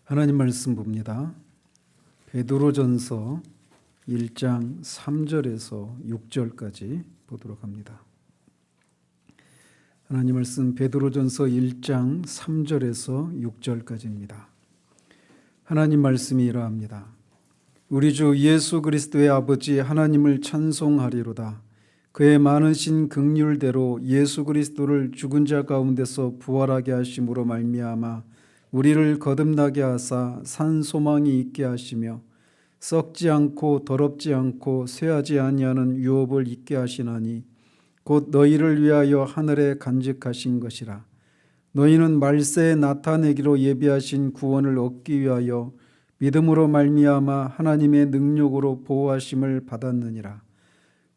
하나님 말씀 봅니다. 베드로전서 1장 3절에서 6절까지 보도록 합니다. 하나님 말씀 베드로전서 1장 3절에서 6절까지입니다. 하나님 말씀이 이러합니다. 우리 주 예수 그리스도의 아버지 하나님을 찬송하리로다. 그의 많으신 긍휼대로 예수 그리스도를 죽은 자 가운데서 부활하게 하심으로 말미암아 우리를 거듭나게 하사 산 소망이 있게 하시며 썩지 않고 더럽지 않고 쇠하지 아니하는 유업을 있게 하시나니 곧 너희를 위하여 하늘에 간직하신 것이라. 너희는 말세에 나타내기로 예비하신 구원을 얻기 위하여 믿음으로 말미암아 하나님의 능력으로 보호하심을 받았느니라.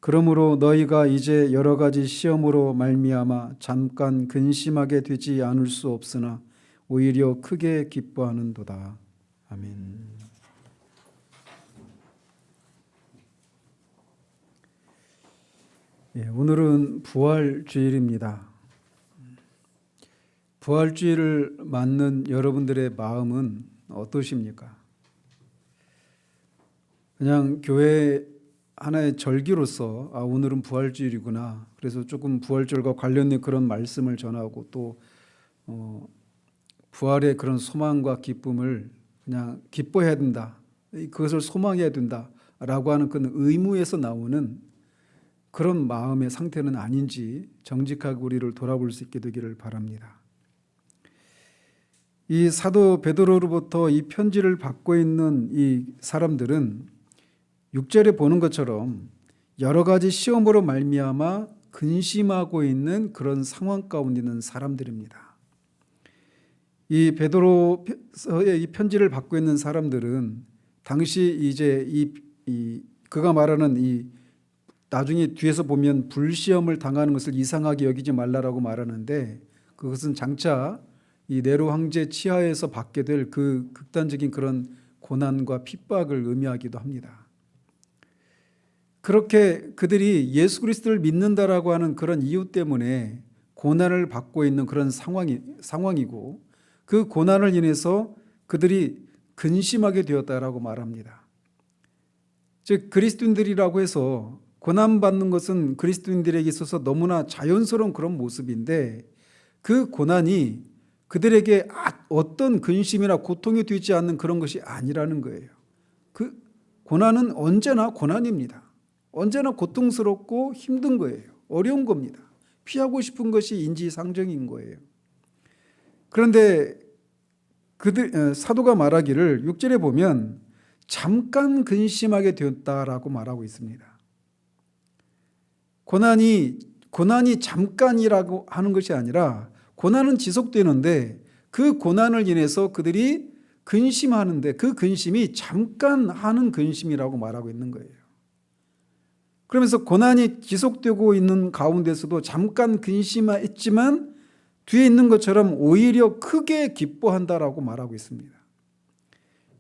그러므로 너희가 이제 여러 가지 시험으로 말미암아 잠깐 근심하게 되지 않을 수 없으나 오히려 크게 기뻐하는도다. 아멘. 오늘은 부활주일입니다. 부활주일을 맞는 여러분들의 마음은 어떠십니까? 그냥 교회 하나의 절기로서 오늘은 부활주일이구나. 그래서 조금 부활절과 관련된 그런 말씀을 전하고 또 부활의 그런 소망과 기쁨을 그냥 기뻐해야 된다. 그것을 소망해야 된다라고 하는 그런 의무에서 나오는 그런 마음의 상태는 아닌지 정직하게 우리를 돌아볼 수 있게 되기를 바랍니다. 이 사도 베드로로부터 이 편지를 받고 있는 이 사람들은 6절에 보는 것처럼 여러 가지 시험으로 말미암아 근심하고 있는 그런 상황 가운데 있는 사람들입니다. 이 베드로서의 이 편지를 받고 있는 사람들은 당시 이제 그가 말하는 이 나중에 뒤에서 보면 불시험을 당하는 것을 이상하게 여기지 말라라고 말하는데 그것은 장차 이 네로 황제 치하에서 받게 될 그 극단적인 그런 고난과 핍박을 의미하기도 합니다. 그렇게 그들이 예수 그리스도를 믿는다라고 하는 그런 이유 때문에 고난을 받고 있는 그런 상황이고 그 고난을 인해서 그들이 근심하게 되었다라고 말합니다. 즉 그리스도인들이라고 해서 고난받는 것은 그리스도인들에게 있어서 너무나 자연스러운 그런 모습인데 그 고난이 그들에게 어떤 근심이나 고통이 되지 않는 그런 것이 아니라는 거예요. 그 고난은 언제나 고난입니다. 언제나 고통스럽고 힘든 거예요. 어려운 겁니다. 피하고 싶은 것이 인지상정인 거예요. 그런데 사도가 말하기를 6절에 보면 잠깐 근심하게 되었다라고 말하고 있습니다. 고난이 잠깐이라고 하는 것이 아니라 고난은 지속되는데 그 고난을 인해서 그들이 근심하는데 그 근심이 잠깐 하는 근심이라고 말하고 있는 거예요. 그러면서 고난이 지속되고 있는 가운데서도 잠깐 근심했지만 뒤에 있는 것처럼 오히려 크게 기뻐한다라고 말하고 있습니다.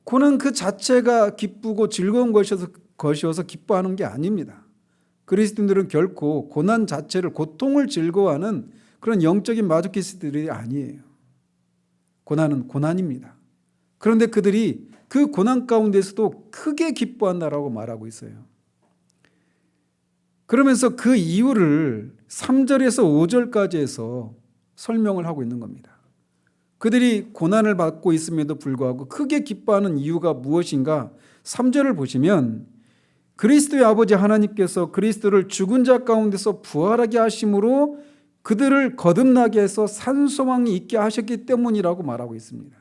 고난 그 자체가 기쁘고 즐거운 것이어서 기뻐하는 게 아닙니다. 그리스도인들은 결코 고난 자체를 고통을 즐거워하는 그런 영적인 마조키스트들이 아니에요. 고난은 고난입니다. 그런데 그들이 그 고난 가운데서도 크게 기뻐한다라고 말하고 있어요. 그러면서 그 이유를 3절에서 5절까지 해서 설명을 하고 있는 겁니다. 그들이 고난을 받고 있음에도 불구하고 크게 기뻐하는 이유가 무엇인가? 3절을 보시면 그리스도의 아버지 하나님께서 그리스도를 죽은 자 가운데서 부활하게 하심으로 그들을 거듭나게 해서 산 소망이 있게 하셨기 때문이라고 말하고 있습니다.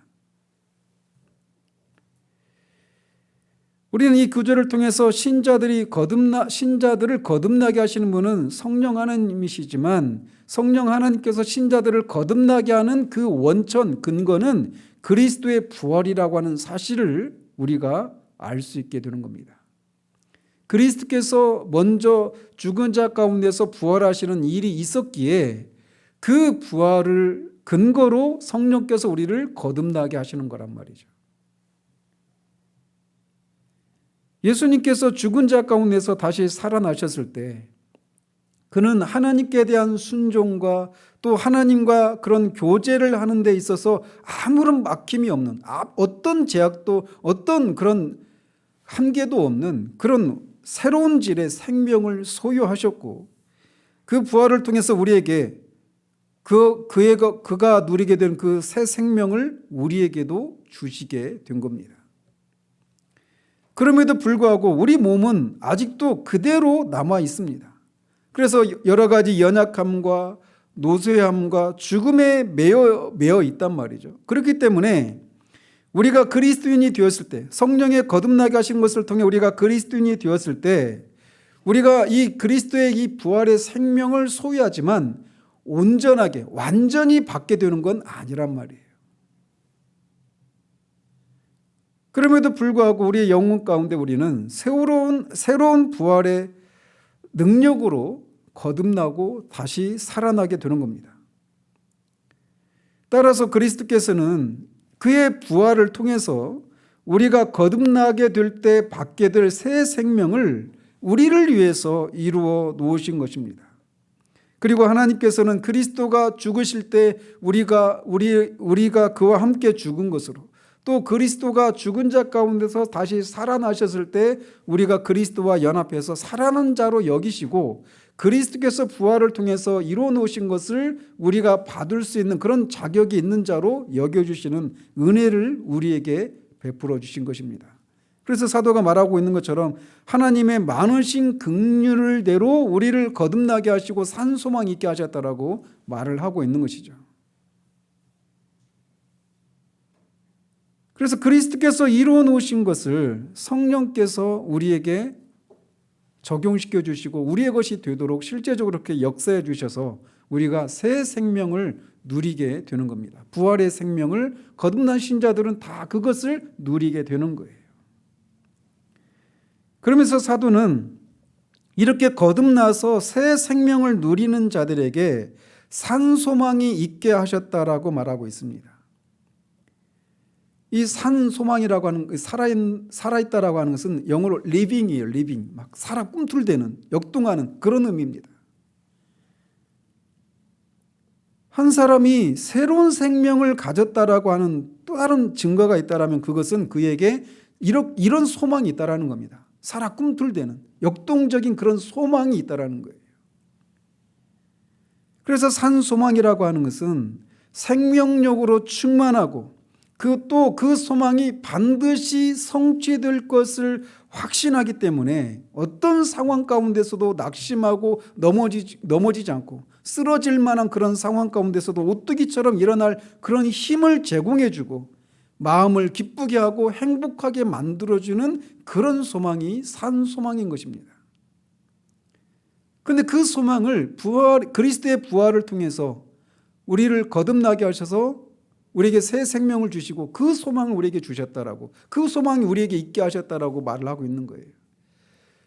우리는 이 구절을 통해서 신자들을 거듭나게 하시는 분은 성령 하나님이시지만 성령 하나님께서 신자들을 거듭나게 하는 그 원천 근거는 그리스도의 부활이라고 하는 사실을 우리가 알 수 있게 되는 겁니다. 그리스도께서 먼저 죽은 자 가운데서 부활하시는 일이 있었기에 그 부활을 근거로 성령께서 우리를 거듭나게 하시는 거란 말이죠. 예수님께서 죽은 자 가운데서 다시 살아나셨을 때 그는 하나님께 대한 순종과 또 하나님과 그런 교제를 하는 데 있어서 아무런 막힘이 없는, 어떤 제약도 어떤 그런 한계도 없는 그런 새로운 질의 생명을 소유하셨고, 그 부활을 통해서 우리에게 그가 누리게 된 그 새 생명을 우리에게도 주시게 된 겁니다. 그럼에도 불구하고 우리 몸은 아직도 그대로 남아 있습니다. 그래서 여러 가지 연약함과 노쇠함과 죽음에 매여 있단 말이죠. 그렇기 때문에 우리가 그리스도인이 되었을 때, 성령의 거듭나게 하신 것을 통해 우리가 그리스도인이 되었을 때, 우리가 이 그리스도의 이 부활의 생명을 소유하지만 온전하게 완전히 받게 되는 건 아니란 말이에요. 그럼에도 불구하고 우리의 영혼 가운데 우리는 새로운 부활의 능력으로 거듭나고 다시 살아나게 되는 겁니다. 따라서 그리스도께서는 그의 부활을 통해서 우리가 거듭나게 될 때 받게 될 새 생명을 우리를 위해서 이루어 놓으신 것입니다. 그리고 하나님께서는 그리스도가 죽으실 때 우리가 그와 함께 죽은 것으로, 또 그리스도가 죽은 자 가운데서 다시 살아나셨을 때 우리가 그리스도와 연합해서 살아난 자로 여기시고, 그리스도께서 부활을 통해서 이루어 놓으신 것을 우리가 받을 수 있는 그런 자격이 있는 자로 여겨주시는 은혜를 우리에게 베풀어 주신 것입니다. 그래서 사도가 말하고 있는 것처럼 하나님의 많으신 긍휼대로 우리를 거듭나게 하시고 산 소망 있게 하셨다라고 말을 하고 있는 것이죠. 그래서 그리스도께서 이루어 놓으신 것을 성령께서 우리에게 적용시켜 주시고 우리의 것이 되도록 실제적으로 그렇게 역사해 주셔서 우리가 새 생명을 누리게 되는 겁니다. 부활의 생명을 거듭난 신자들은 다 그것을 누리게 되는 거예요. 그러면서 사도는 이렇게 거듭나서 새 생명을 누리는 자들에게 산 소망이 있게 하셨다라고 말하고 있습니다. 이 산 소망이라고 하는, 살아있다라고 하는 것은 영어로 living이에요. living. 막 살아 꿈틀대는, 역동하는 그런 의미입니다. 한 사람이 새로운 생명을 가졌다라고 하는 또 다른 증거가 있다라면 그것은 그에게 이런 소망이 있다라는 겁니다. 살아 꿈틀대는 역동적인 그런 소망이 있다라는 거예요. 그래서 산 소망이라고 하는 것은 생명력으로 충만하고 그 소망이 반드시 성취될 것을 확신하기 때문에 어떤 상황 가운데서도 낙심하고 넘어지지 않고 쓰러질 만한 그런 상황 가운데서도 오뚜기처럼 일어날 그런 힘을 제공해주고 마음을 기쁘게 하고 행복하게 만들어주는 그런 소망이 산 소망인 것입니다. 그런데 그 소망을 그리스도의 부활을 통해서 우리를 거듭나게 하셔서 우리에게 새 생명을 주시고 그 소망을 우리에게 주셨다라고, 그 소망이 우리에게 있게 하셨다라고 말을 하고 있는 거예요.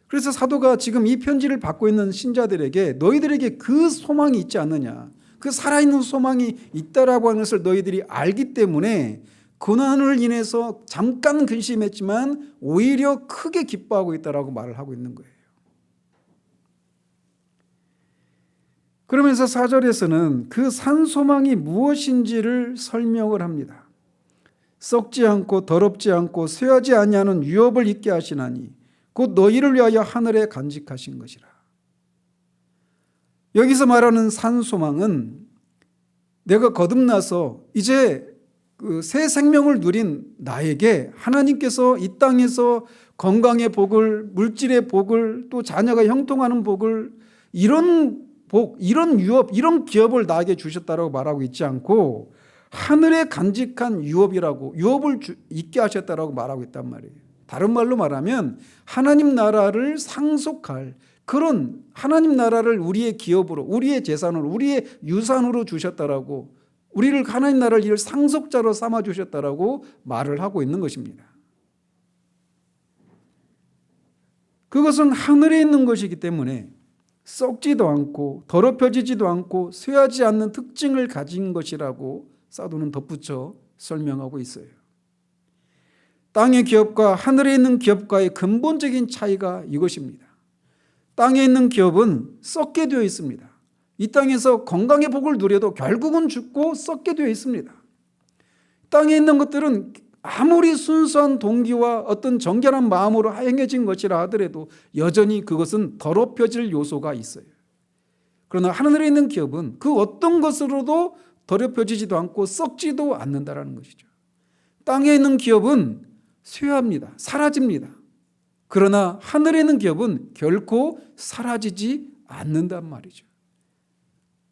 그래서 사도가 지금 이 편지를 받고 있는 신자들에게 너희들에게 그 소망이 있지 않느냐, 그 살아있는 소망이 있다라고 하는 것을 너희들이 알기 때문에 고난을 인해서 잠깐 근심했지만 오히려 크게 기뻐하고 있다라고 말을 하고 있는 거예요. 그러면서 4절에서는 그 산 소망이 무엇인지를 설명을 합니다. 썩지 않고 더럽지 않고 쇠하지 아니하는 유업을 있게 하시나니 곧 너희를 위하여 하늘에 간직하신 것이라. 여기서 말하는 산 소망은 내가 거듭나서 이제 그 새 생명을 누린 나에게 하나님께서 이 땅에서 건강의 복을, 물질의 복을, 또 자녀가 형통하는 복을, 이런 유업, 이런 기업을 나에게 주셨다라고 말하고 있지 않고 하늘에 간직한 유업을 있게 하셨다라고 말하고 있단 말이에요. 다른 말로 말하면 하나님 나라를 상속할 그런 하나님 나라를 우리의 기업으로, 우리의 재산으로, 우리의 유산으로 주셨다라고, 우리를 하나님 나라를 상속자로 삼아 주셨다라고 말을 하고 있는 것입니다. 그것은 하늘에 있는 것이기 때문에 썩지도 않고 더럽혀지지도 않고 쇠하지 않는 특징을 가진 것이라고 사도는 덧붙여 설명하고 있어요. 땅의 기업과 하늘에 있는 기업과의 근본적인 차이가 이것입니다. 땅에 있는 기업은 썩게 되어 있습니다. 이 땅에서 건강의 복을 누려도 결국은 죽고 썩게 되어 있습니다. 땅에 있는 것들은 아무리 순수한 동기와 어떤 정결한 마음으로 행해진 것이라 하더라도 여전히 그것은 더럽혀질 요소가 있어요. 그러나 하늘에 있는 기업은 그 어떤 것으로도 더럽혀지지도 않고 썩지도 않는다라는 것이죠. 땅에 있는 기업은 쇠합니다. 사라집니다. 그러나 하늘에 있는 기업은 결코 사라지지 않는단 말이죠.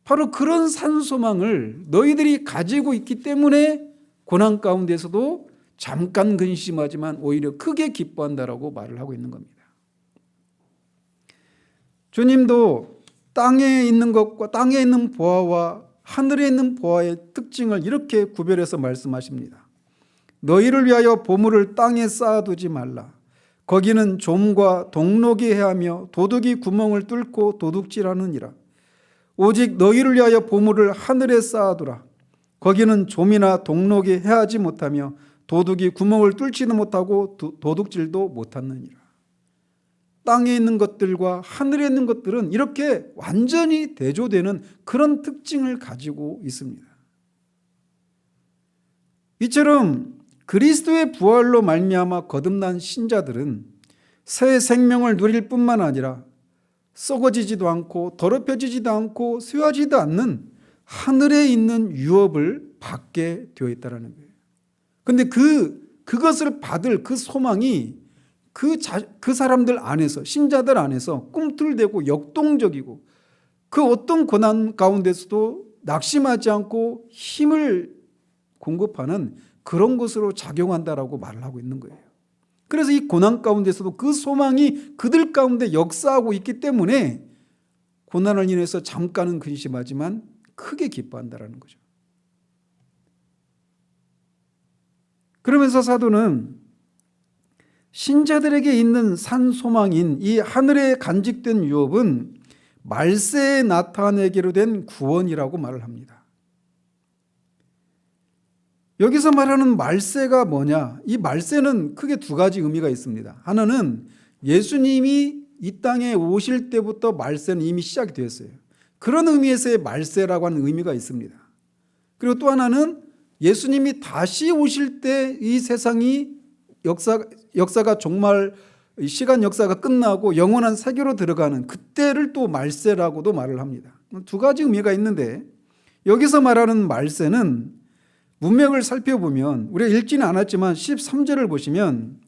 바로 그런 산소망을 너희들이 가지고 있기 때문에 고난 가운데서도 잠깐 근심하지만 오히려 크게 기뻐한다라고 말을 하고 있는 겁니다. 주님도 땅에 있는 것과 땅에 있는 보화와 하늘에 있는 보화의 특징을 이렇게 구별해서 말씀하십니다. 너희를 위하여 보물을 땅에 쌓아두지 말라. 거기는 좀과 동록이 해하며 도둑이 구멍을 뚫고 도둑질하느니라. 오직 너희를 위하여 보물을 하늘에 쌓아두라. 거기는 좀이나 동록이 해하지 못하며 도둑이 구멍을 뚫지도 못하고 도둑질도 못하느니라. 땅에 있는 것들과 하늘에 있는 것들은 이렇게 완전히 대조되는 그런 특징을 가지고 있습니다. 이처럼 그리스도의 부활로 말미암아 거듭난 신자들은 새 생명을 누릴 뿐만 아니라 썩어지지도 않고 더럽혀지지도 않고 쇠하지도 않는 하늘에 있는 유업을 받게 되어 있다는 거예요. 그런데 그것을 받을 그 소망이 그 사람들 안에서, 신자들 안에서 꿈틀대고 역동적이고 그 어떤 고난 가운데서도 낙심하지 않고 힘을 공급하는 그런 것으로 작용한다라고 말을 하고 있는 거예요. 그래서 이 고난 가운데서도 그 소망이 그들 가운데 역사하고 있기 때문에 고난을 인해서 잠깐은 근심하지만 크게 기뻐한다라는 거죠. 그러면서 사도는 신자들에게 있는 산 소망인 이 하늘에 간직된 유업은 말세에 나타내기로 된 구원이라고 말을 합니다. 여기서 말하는 말세가 뭐냐? 이 말세는 크게 두 가지 의미가 있습니다. 하나는 예수님이 이 땅에 오실 때부터 말세는 이미 시작이 되었어요. 그런 의미에서의 말세라고 하는 의미가 있습니다. 그리고 또 하나는 예수님이 다시 오실 때 이 세상이 역사가 정말 시간 역사가 끝나고 영원한 세계로 들어가는 그때를 또 말세라고도 말을 합니다. 두 가지 의미가 있는데 여기서 말하는 말세는 문맥을 살펴보면 우리가 읽지는 않았지만 13절을 보시면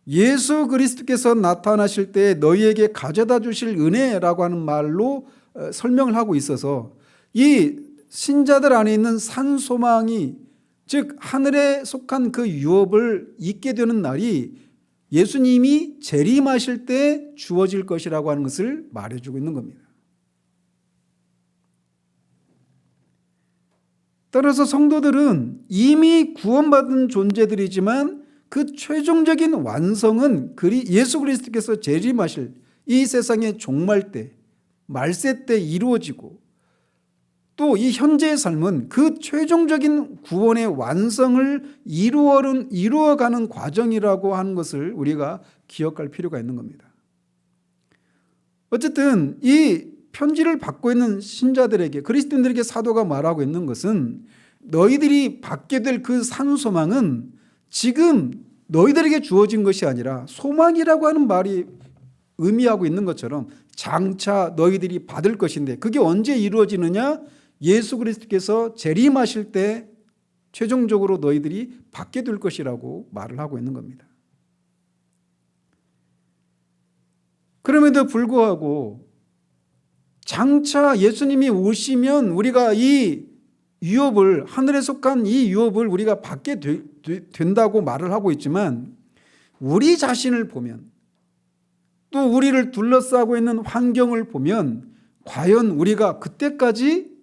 예수 그리스도께서 나타나실 때 너희에게 가져다 주실 은혜라고 하는 말로 설명을 하고 있어서 이 신자들 안에 있는 산 소망이 즉 하늘에 속한 그 유업을 잊게 되는 날이 예수님이 재림하실 때 주어질 것이라고 하는 것을 말해주고 있는 겁니다. 따라서 성도들은 이미 구원받은 존재들이지만 그 최종적인 완성은 예수 그리스도께서 재림하실 이 세상의 종말 때, 말세 때 이루어지고 또 이 현재의 삶은 그 최종적인 구원의 완성을 이루어가는 과정이라고 하는 것을 우리가 기억할 필요가 있는 겁니다. 어쨌든 이 편지를 받고 있는 신자들에게 그리스도인들에게 사도가 말하고 있는 것은 너희들이 받게 될 그 산소망은 지금 너희들에게 주어진 것이 아니라 소망이라고 하는 말이 의미하고 있는 것처럼 장차 너희들이 받을 것인데 그게 언제 이루어지느냐? 예수 그리스도께서 재림하실 때 최종적으로 너희들이 받게 될 것이라고 말을 하고 있는 겁니다. 그럼에도 불구하고 장차 예수님이 오시면 우리가 이 유업을 하늘에 속한 이 유업을 우리가 받게 된다고 말을 하고 있지만 우리 자신을 보면 또 우리를 둘러싸고 있는 환경을 보면 과연 우리가 그때까지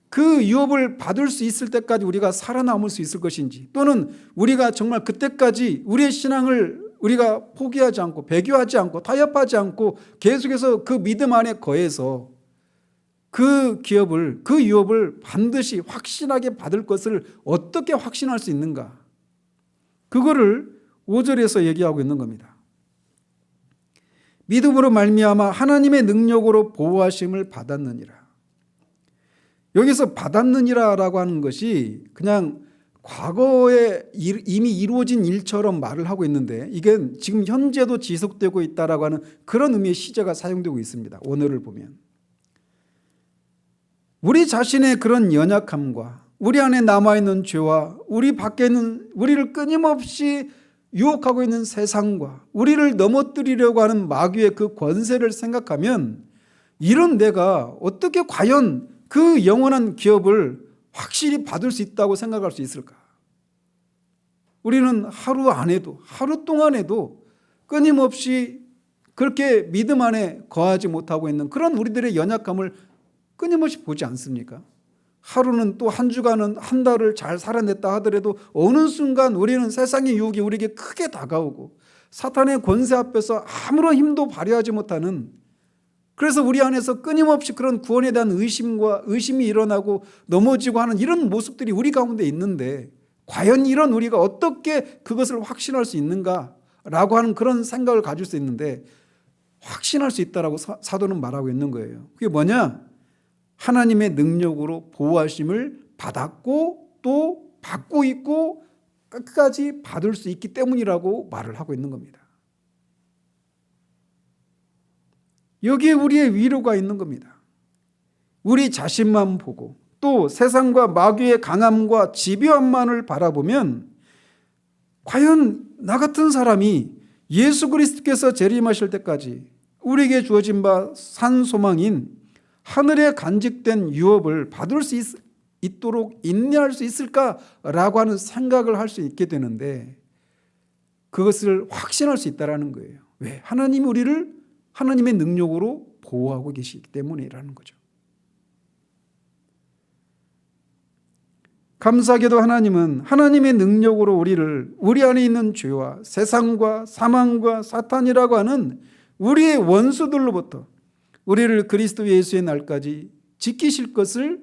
그 유업을 받을 수 있을 때까지 우리가 살아남을 수 있을 것인지 또는 우리가 정말 그때까지 우리의 신앙을 우리가 포기하지 않고 배교하지 않고 타협하지 않고 계속해서 그 믿음 안에 거해서 그 유업을 반드시 확신하게 받을 것을 어떻게 확신할 수 있는가? 그거를 5절에서 얘기하고 있는 겁니다. 믿음으로 말미암아 하나님의 능력으로 보호하심을 받았느니라. 여기서 받았느니라라고 하는 것이 그냥 과거에 이미 이루어진 일처럼 말을 하고 있는데 이게 지금 현재도 지속되고 있다라고 하는 그런 의미의 시제가 사용되고 있습니다. 원어를 보면 우리 자신의 그런 연약함과 우리 안에 남아있는 죄와 우리 밖에 있는 우리를 끊임없이 유혹하고 있는 세상과 우리를 넘어뜨리려고 하는 마귀의 그 권세를 생각하면 이런 내가 어떻게 과연 그 영원한 기업을 확실히 받을 수 있다고 생각할 수 있을까? 우리는 하루 안에도 하루 동안에도 끊임없이 그렇게 믿음 안에 거하지 못하고 있는 그런 우리들의 연약함을 끊임없이 보지 않습니까? 하루는 또 한 주간은 한 달을 잘 살아냈다 하더라도 어느 순간 우리는 세상의 유혹이 우리에게 크게 다가오고 사탄의 권세 앞에서 아무런 힘도 발휘하지 못하는, 그래서 우리 안에서 끊임없이 그런 구원에 대한 의심이 일어나고 넘어지고 하는 이런 모습들이 우리 가운데 있는데 과연 이런 우리가 어떻게 그것을 확신할 수 있는가라고 하는 그런 생각을 가질 수 있는데 확신할 수 있다라고 사도는 말하고 있는 거예요. 그게 뭐냐? 하나님의 능력으로 보호하심을 받았고 또 받고 있고 끝까지 받을 수 있기 때문이라고 말을 하고 있는 겁니다. 여기에 우리의 위로가 있는 겁니다. 우리 자신만 보고 또 세상과 마귀의 강함과 집요함만을 바라보면 과연 나 같은 사람이 예수 그리스도께서 재림하실 때까지 우리에게 주어진 바 산 소망인 하늘에 간직된 유업을 받을 수 있도록 인내할 수 있을까라고 하는 생각을 할 수 있게 되는데 그것을 확신할 수 있다는 거예요. 왜? 하나님이 우리를 하나님의 능력으로 보호하고 계시기 때문이라는 거죠. 감사하게도 하나님은 하나님의 능력으로 우리 안에 있는 죄와 세상과 사망과 사탄이라고 하는 우리의 원수들로부터 우리를 그리스도 예수의 날까지 지키실 것을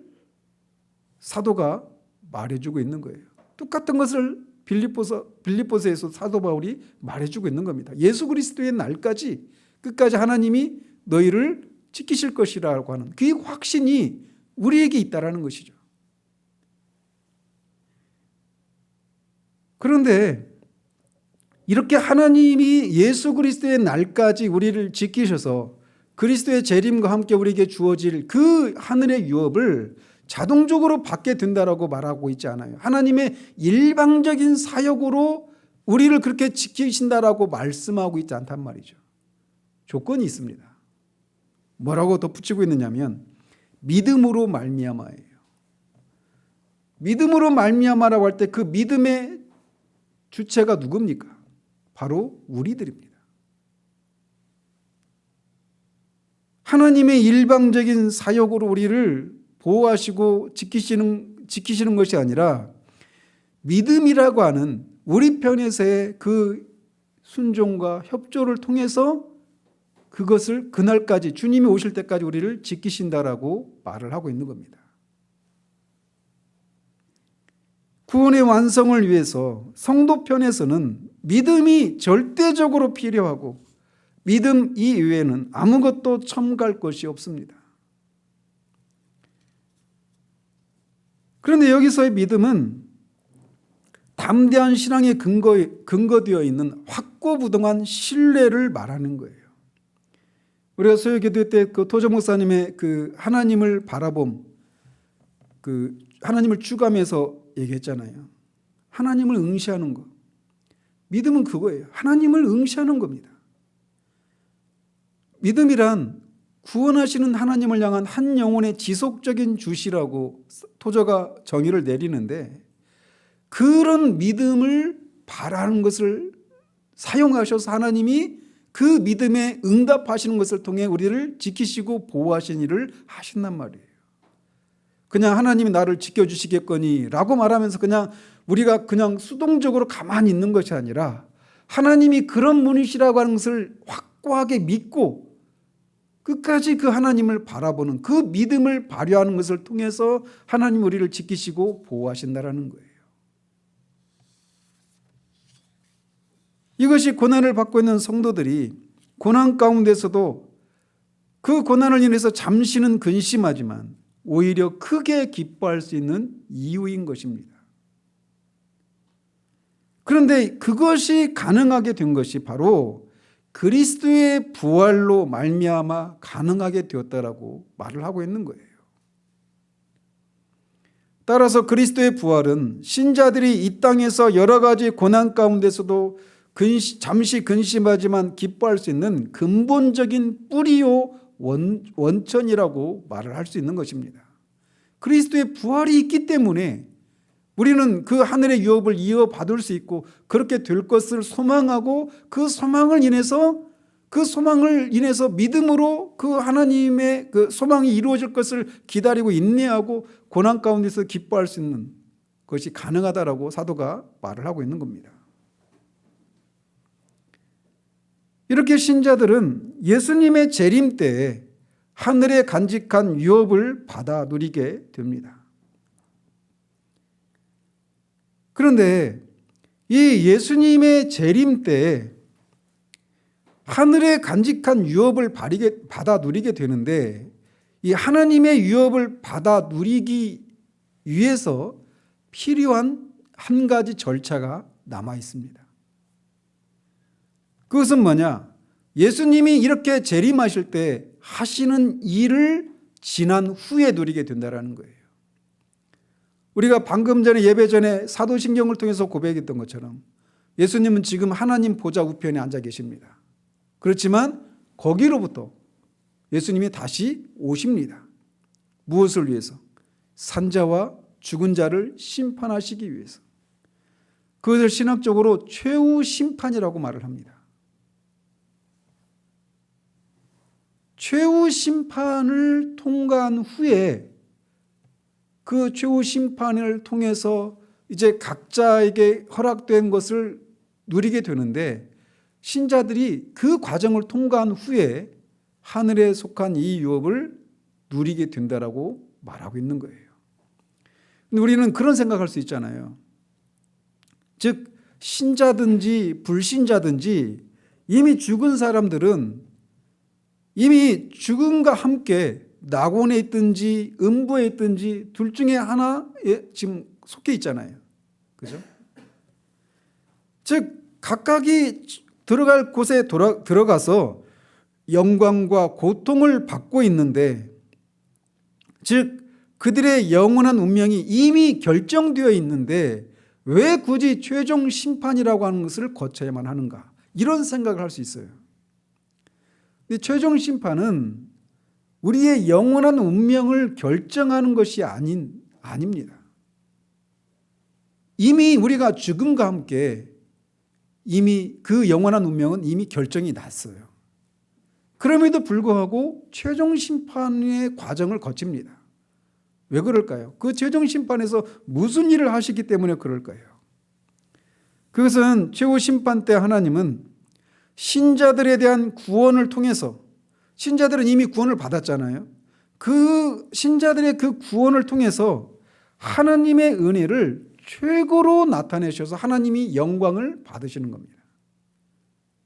사도가 말해주고 있는 거예요. 똑같은 것을 빌립보서에서 사도 바울이 말해주고 있는 겁니다. 예수 그리스도의 날까지 끝까지 하나님이 너희를 지키실 것이라고 하는 그 확신이 우리에게 있다라는 것이죠. 그런데 이렇게 하나님이 예수 그리스도의 날까지 우리를 지키셔서 그리스도의 재림과 함께 우리에게 주어질 그 하늘의 유업을 자동적으로 받게 된다라고 말하고 있지 않아요. 하나님의 일방적인 사역으로 우리를 그렇게 지키신다라고 말씀하고 있지 않단 말이죠. 조건이 있습니다. 뭐라고 덧붙이고 있느냐면 믿음으로 말미암아예요. 믿음으로 말미암아라고 할 때 그 믿음의 주체가 누굽니까? 바로 우리들입니다. 하나님의 일방적인 사역으로 우리를 보호하시고 지키시는 것이 아니라 믿음이라고 하는 우리 편에서의 그 순종과 협조를 통해서 그것을 그날까지 주님이 오실 때까지 우리를 지키신다라고 말을 하고 있는 겁니다. 구원의 완성을 위해서 성도 편에서는 믿음이 절대적으로 필요하고 믿음 이외에는 아무것도 첨가할 것이 없습니다. 그런데 여기서의 믿음은 담대한 신앙에 근거되어 있는 확고부동한 신뢰를 말하는 거예요. 우리가 소요기도 때 그 토저 목사님의 그 하나님을 바라봄, 그 하나님을 추구하면서 얘기했잖아요. 하나님을 응시하는 것. 믿음은 그거예요. 하나님을 응시하는 겁니다. 믿음이란 구원하시는 하나님을 향한 한 영혼의 지속적인 주시라고 토저가 정의를 내리는데 그런 믿음을 바라는 것을 사용하셔서 하나님이 그 믿음에 응답하시는 것을 통해 우리를 지키시고 보호하신 일을 하신단 말이에요. 그냥 하나님이 나를 지켜주시겠거니 라고 말하면서 그냥 우리가 그냥 수동적으로 가만히 있는 것이 아니라 하나님이 그런 분이시라고 하는 것을 확고하게 믿고 끝까지 그 하나님을 바라보는 그 믿음을 발휘하는 것을 통해서 하나님 우리를 지키시고 보호하신다라는 거예요. 이것이 고난을 받고 있는 성도들이 고난 가운데서도 그 고난을 인해서 잠시는 근심하지만 오히려 크게 기뻐할 수 있는 이유인 것입니다. 그런데 그것이 가능하게 된 것이 바로 그리스도의 부활로 말미암아 가능하게 되었다라고 말을 하고 있는 거예요. 따라서 그리스도의 부활은 신자들이 이 땅에서 여러 가지 고난 가운데서도 잠시 근심하지만 기뻐할 수 있는 근본적인 뿌리요 원천이라고 말을 할 수 있는 것입니다. 그리스도의 부활이 있기 때문에 우리는 그 하늘의 유업을 이어받을 수 있고 그렇게 될 것을 소망하고 그 소망을 인해서 믿음으로 그 하나님의 그 소망이 이루어질 것을 기다리고 인내하고 고난 가운데서 기뻐할 수 있는 것이 가능하다라고 사도가 말을 하고 있는 겁니다. 이렇게 신자들은 예수님의 재림 때에 하늘에 간직한 유업을 받아 누리게 됩니다. 그런데 이 예수님의 재림 때에 하늘에 간직한 유업을 받아 누리게 되는데 이 하나님의 유업을 받아 누리기 위해서 필요한 한 가지 절차가 남아 있습니다. 그것은 뭐냐? 예수님이 이렇게 재림하실 때 하시는 일을 지난 후에 누리게 된다는 거예요. 우리가 방금 전에 예배 전에 사도신경을 통해서 고백했던 것처럼 예수님은 지금 하나님 보좌 우편에 앉아 계십니다. 그렇지만 거기로부터 예수님이 다시 오십니다. 무엇을 위해서? 산자와 죽은 자를 심판하시기 위해서. 그것을 신학적으로 최후 심판이라고 말을 합니다. 최후 심판을 통과한 후에 그 최후 심판을 통해서 이제 각자에게 허락된 것을 누리게 되는데 신자들이 그 과정을 통과한 후에 하늘에 속한 이 유업을 누리게 된다라고 말하고 있는 거예요. 근데 우리는 그런 생각할 수 있잖아요. 즉 신자든지 불신자든지 이미 죽은 사람들은 이미 죽음과 함께 낙원에 있든지 음부에 있든지 둘 중에 하나에 지금 속해 있잖아요. 그죠? 즉 각각이 들어갈 곳에 들어가서 영광과 고통을 받고 있는데 즉 그들의 영원한 운명이 이미 결정되어 있는데 왜 굳이 최종 심판이라고 하는 것을 거쳐야만 하는가? 이런 생각을 할 수 있어요. 근데 최종 심판은 우리의 영원한 운명을 결정하는 것이 아닙니다. 이미 우리가 죽음과 함께 이미 그 영원한 운명은 이미 결정이 났어요. 그럼에도 불구하고 최종 심판의 과정을 거칩니다. 왜 그럴까요? 그 최종 심판에서 무슨 일을 하시기 때문에 그럴 거예요. 그것은 최후 심판 때 하나님은 신자들에 대한 구원을 통해서 신자들은 이미 구원을 받았잖아요. 그 신자들의 그 구원을 통해서 하나님의 은혜를 최고로 나타내셔서 하나님이 영광을 받으시는 겁니다.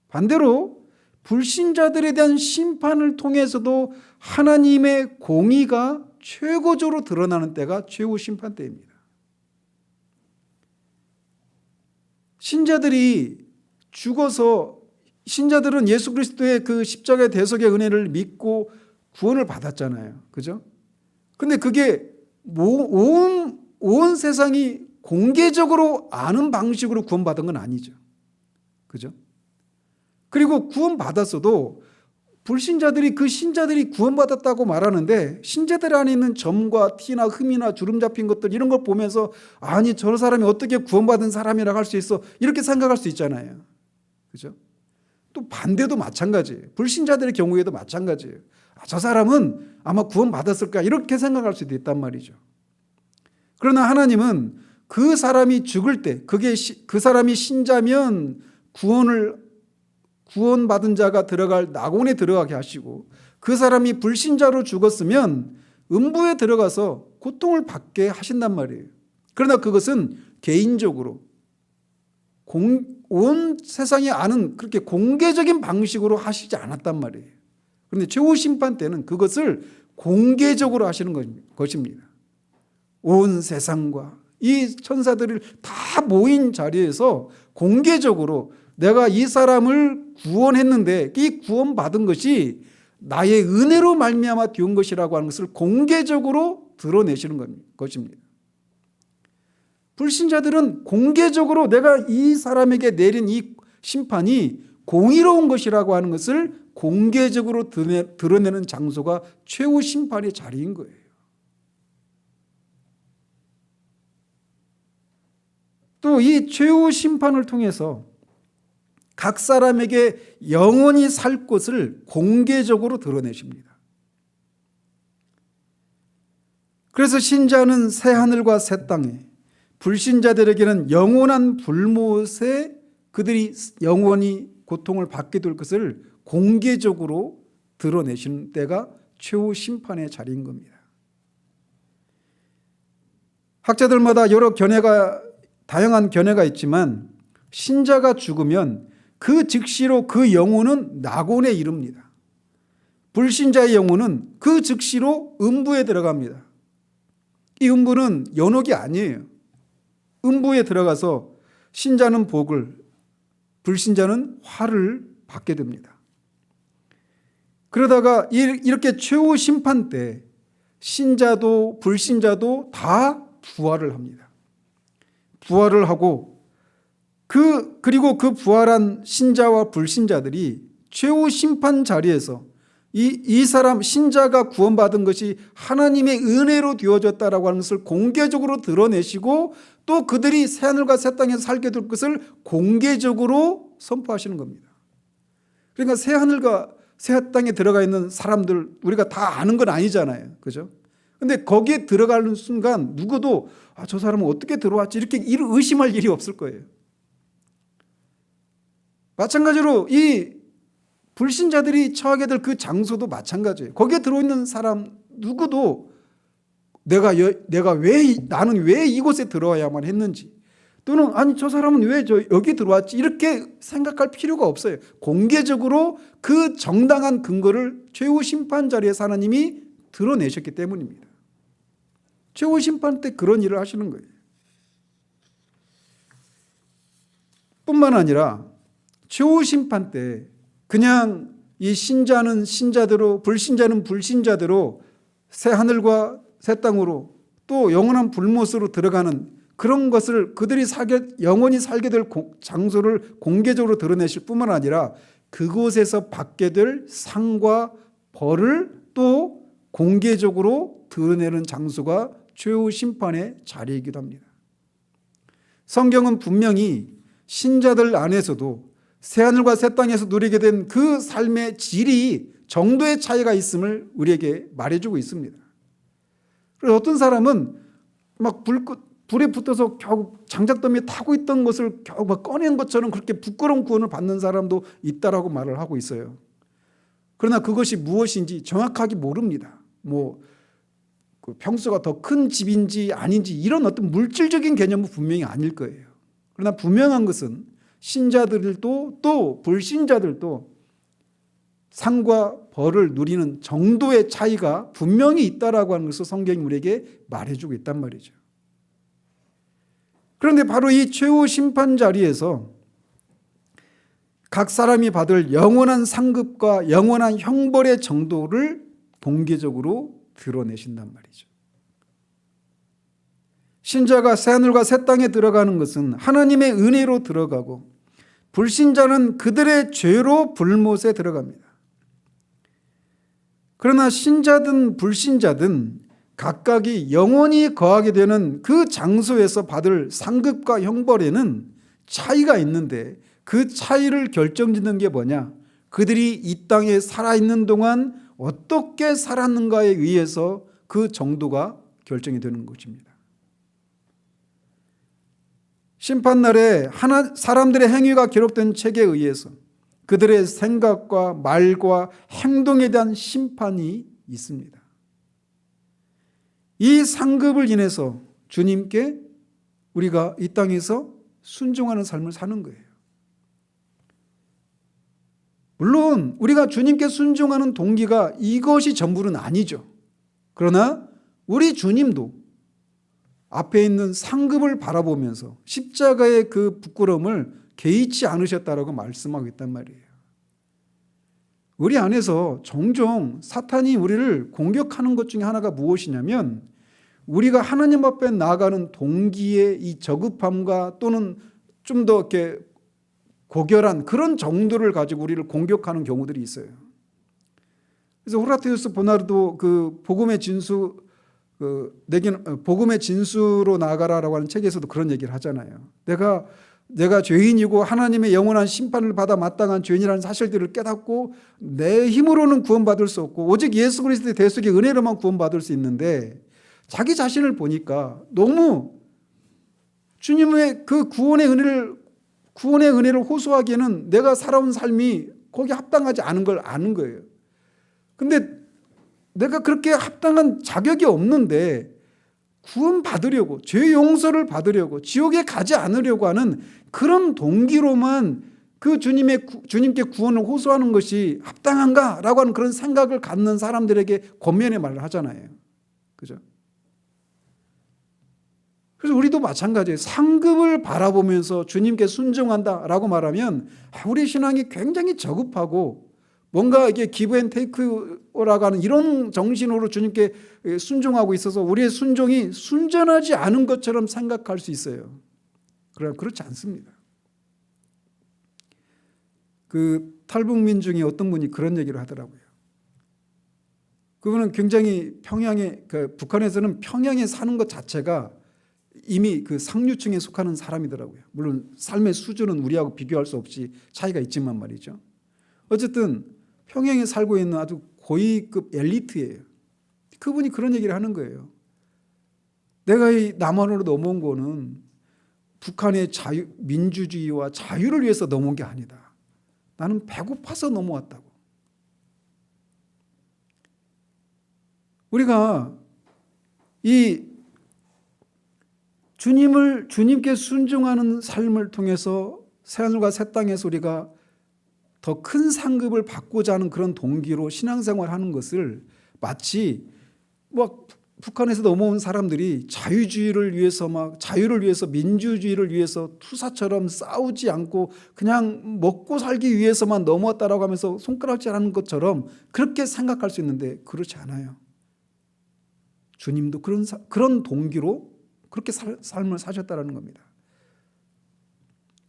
반대로 불신자들에 대한 심판을 통해서도 하나님의 공의가 최고적으로 드러나는 때가 최후 심판 때입니다. 신자들이 죽어서 신자들은 예수 그리스도의 그 십자가의 대속의 은혜를 믿고 구원을 받았잖아요. 그죠? 근데 그게 온 세상이 공개적으로 아는 방식으로 구원받은 건 아니죠. 그죠? 그리고 구원받았어도 불신자들이 그 신자들이 구원받았다고 말하는데 신자들 안에 있는 점과 티나 흠이나 주름 잡힌 것들 이런 걸 보면서 아니 저 사람이 어떻게 구원받은 사람이라고 할 수 있어 이렇게 생각할 수 있잖아요. 그죠? 또 반대도 마찬가지예요. 불신자들의 경우에도 마찬가지예요. 저 사람은 아마 구원받았을까 이렇게 생각할 수도 있단 말이죠. 그러나 하나님은 그 사람이 죽을 때 그 사람이 신자면 구원받은 자가 들어갈 낙원에 들어가게 하시고 그 사람이 불신자로 죽었으면 음부에 들어가서 고통을 받게 하신단 말이에요. 그러나 그것은 개인적으로 온 세상이 아는 그렇게 공개적인 방식으로 하시지 않았단 말이에요. 그런데 최후 심판 때는 그것을 공개적으로 하시는 것입니다. 온 세상과 이 천사들이 다 모인 자리에서 공개적으로 내가 이 사람을 구원했는데 이 구원받은 것이 나의 은혜로 말미암아 되온 것이라고 하는 것을 공개적으로 드러내시는 것입니다. 불신자들은 공개적으로 내가 이 사람에게 내린 이 심판이 공의로운 것이라고 하는 것을 공개적으로 드러내는 장소가 최후 심판의 자리인 거예요. 또 이 최후 심판을 통해서 각 사람에게 영원히 살 곳을 공개적으로 드러내십니다. 그래서 신자는 새 하늘과 새 땅에, 불신자들에게는 영원한 불못에 그들이 영원히 고통을 받게 될 것을 공개적으로 드러내시는 때가 최후 심판의 자리인 겁니다. 학자들마다 여러 다양한 견해가 있지만 신자가 죽으면 그 즉시로 그 영혼은 낙원에 이릅니다. 불신자의 영혼은 그 즉시로 음부에 들어갑니다. 이 음부는 연옥이 아니에요. 음부에 들어가서 신자는 복을, 불신자는 화를 받게 됩니다. 그러다가 이렇게 최후 심판 때 신자도 불신자도 다 부활을 합니다. 부활을 하고 그리고 그 부활한 신자와 불신자들이 최후 심판 자리에서 이 사람 신자가 구원받은 것이 하나님의 은혜로 되어졌다라고 하는 것을 공개적으로 드러내시고 또 그들이 새하늘과 새 땅에서 살게 될 것을 공개적으로 선포하시는 겁니다. 그러니까 새하늘과 새 땅에 들어가 있는 사람들 우리가 다 아는 건 아니잖아요. 그죠? 근데 거기에 들어가는 순간 누구도 저 사람은 어떻게 들어왔지 이렇게 의심할 일이 없을 거예요. 마찬가지로 이 불신자들이 처하게 될 그 장소도 마찬가지예요. 거기에 들어있는 사람 누구도 나는 왜 이곳에 들어와야만 했는지 또는 아니 저 사람은 왜 여기 들어왔지 이렇게 생각할 필요가 없어요. 공개적으로 그 정당한 근거를 최후 심판 자리에서 하나님이 드러내셨기 때문입니다. 최후 심판 때 그런 일을 하시는 거예요. 뿐만 아니라 최후 심판 때 그냥 이 신자는 신자대로 불신자는 불신자대로 새 하늘과 새 땅으로 또 영원한 불못으로 들어가는 그런 것을 그들이 영원히 살게 될 장소를 공개적으로 드러내실 뿐만 아니라 그곳에서 받게 될 상과 벌을 또 공개적으로 드러내는 장소가 최후 심판의 자리이기도 합니다. 성경은 분명히 신자들 안에서도 새하늘과 새 땅에서 누리게 된 그 삶의 질이 정도의 차이가 있음을 우리에게 말해주고 있습니다. 그래서 어떤 사람은 막 불에 붙어서 겨우 장작더미에 타고 있던 것을 겨우 막 꺼낸 것처럼 그렇게 부끄러운 구원을 받는 사람도 있다라고 말을 하고 있어요. 그러나 그것이 무엇인지 정확하게 모릅니다. 그 평수가 더 큰 집인지 아닌지 이런 어떤 물질적인 개념은 분명히 아닐 거예요. 그러나 분명한 것은 신자들도 또 불신자들도 상과 벌을 누리는 정도의 차이가 분명히 있다라고 하는 것을 성경이 우리에게 말해주고 있단 말이죠. 그런데 바로 이 최후 심판 자리에서 각 사람이 받을 영원한 상급과 영원한 형벌의 정도를 공개적으로 드러내신단 말이죠. 신자가 새하늘과 새 땅에 들어가는 것은 하나님의 은혜로 들어가고 불신자는 그들의 죄로 불못에 들어갑니다. 그러나 신자든 불신자든 각각이 영원히 거하게 되는 그 장소에서 받을 상급과 형벌에는 차이가 있는데 그 차이를 결정짓는 게 뭐냐? 그들이 이 땅에 살아있는 동안 어떻게 살았는가에 의해서 그 정도가 결정이 되는 것입니다. 심판날에 사람들의 행위가 기록된 책에 의해서 그들의 생각과 말과 행동에 대한 심판이 있습니다. 이 상급을 인해서 주님께 우리가 이 땅에서 순종하는 삶을 사는 거예요. 물론 우리가 주님께 순종하는 동기가 이것이 전부는 아니죠. 그러나 우리 주님도 앞에 있는 상급을 바라보면서 십자가의 그 부끄러움을 개의치 않으셨다라고 말씀하고 있단 말이에요. 우리 안에서 종종 사탄이 우리를 공격하는 것 중에 하나가 무엇이냐면 우리가 하나님 앞에 나아가는 동기의 이 저급함과 또는 좀 더 이렇게 고결한 그런 정도를 가지고 우리를 공격하는 경우들이 있어요. 그래서 호라티우스 보나르도 그 복음의 진수 복음의 진수로 나아가라라고 하는 책에서도 그런 얘기를 하잖아요. 내가 죄인이고 하나님의 영원한 심판을 받아 마땅한 죄인이라는 사실들을 깨닫고 내 힘으로는 구원받을 수 없고 오직 예수 그리스도의 대속의 은혜로만 구원받을 수 있는데 자기 자신을 보니까 너무 주님의 그 구원의 은혜를 호소하기에는 내가 살아온 삶이 거기에 합당하지 않은 걸 아는 거예요. 근데 내가 그렇게 합당한 자격이 없는데 구원받으려고, 죄 용서를 받으려고, 지옥에 가지 않으려고 하는 그런 동기로만 그 주님께 구원을 호소하는 것이 합당한가라고 하는 그런 생각을 갖는 사람들에게 권면의 말을 하잖아요. 그죠? 그래서 우리도 마찬가지예요. 상급을 바라보면서 주님께 순종한다라고 말하면 우리 신앙이 굉장히 저급하고 뭔가 이게 기브 앤 테이크라고 하는 이런 정신으로 주님께 순종하고 있어서 우리의 순종이 순전하지 않은 것처럼 생각할 수 있어요. 그러나 그렇지 않습니다. 그 탈북민 중에 어떤 분이 그런 얘기를 하더라고요. 그분은 굉장히 북한에서는 평양에 사는 것 자체가 이미 그 상류층에 속하는 사람이더라고요. 물론 삶의 수준은 우리하고 비교할 수 없이 차이가 있지만 말이죠. 어쨌든 평양에 살고 있는 아주 고위급 엘리트예요. 그분이 그런 얘기를 하는 거예요. 내가 이 남한으로 넘어온 거는 북한의 민주주의와 자유를 위해서 넘어온 게 아니다. 나는 배고파서 넘어왔다고. 우리가 이 주님께 순종하는 삶을 통해서 새하늘과 새 땅에서 우리가 더 큰 상급을 받고자 하는 그런 동기로 신앙생활을 하는 것을 마치 북한에서 넘어온 사람들이 자유주의를 위해서 자유를 위해서 민주주의를 위해서 투사처럼 싸우지 않고 그냥 먹고 살기 위해서만 넘어왔다라고 하면서 손가락질하는 것처럼 그렇게 생각할 수 있는데 그렇지 않아요. 주님도 그런 동기로 그렇게 삶을 사셨다는 겁니다.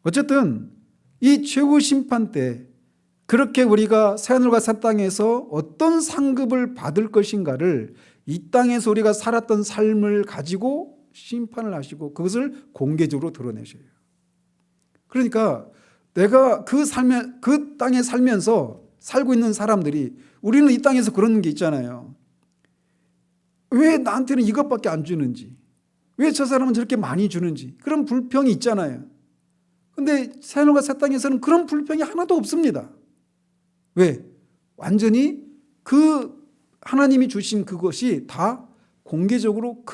어쨌든 이 최후 심판 때 그렇게 우리가 새하늘과 새 땅에서 어떤 상급을 받을 것인가를 이 땅에서 우리가 살았던 삶을 가지고 심판을 하시고 그것을 공개적으로 드러내셔요. 그러니까 내가 그 땅에 살면서 살고 있는 사람들이 우리는 이 땅에서 그런 게 있잖아요. 왜 나한테는 이것밖에 안 주는지, 왜 저 사람은 저렇게 많이 주는지 그런 불평이 있잖아요. 그런데 새하늘과 새 땅에서는 그런 불평이 하나도 없습니다. 왜? 완전히 그 하나님이 주신 그것이 다 공개적으로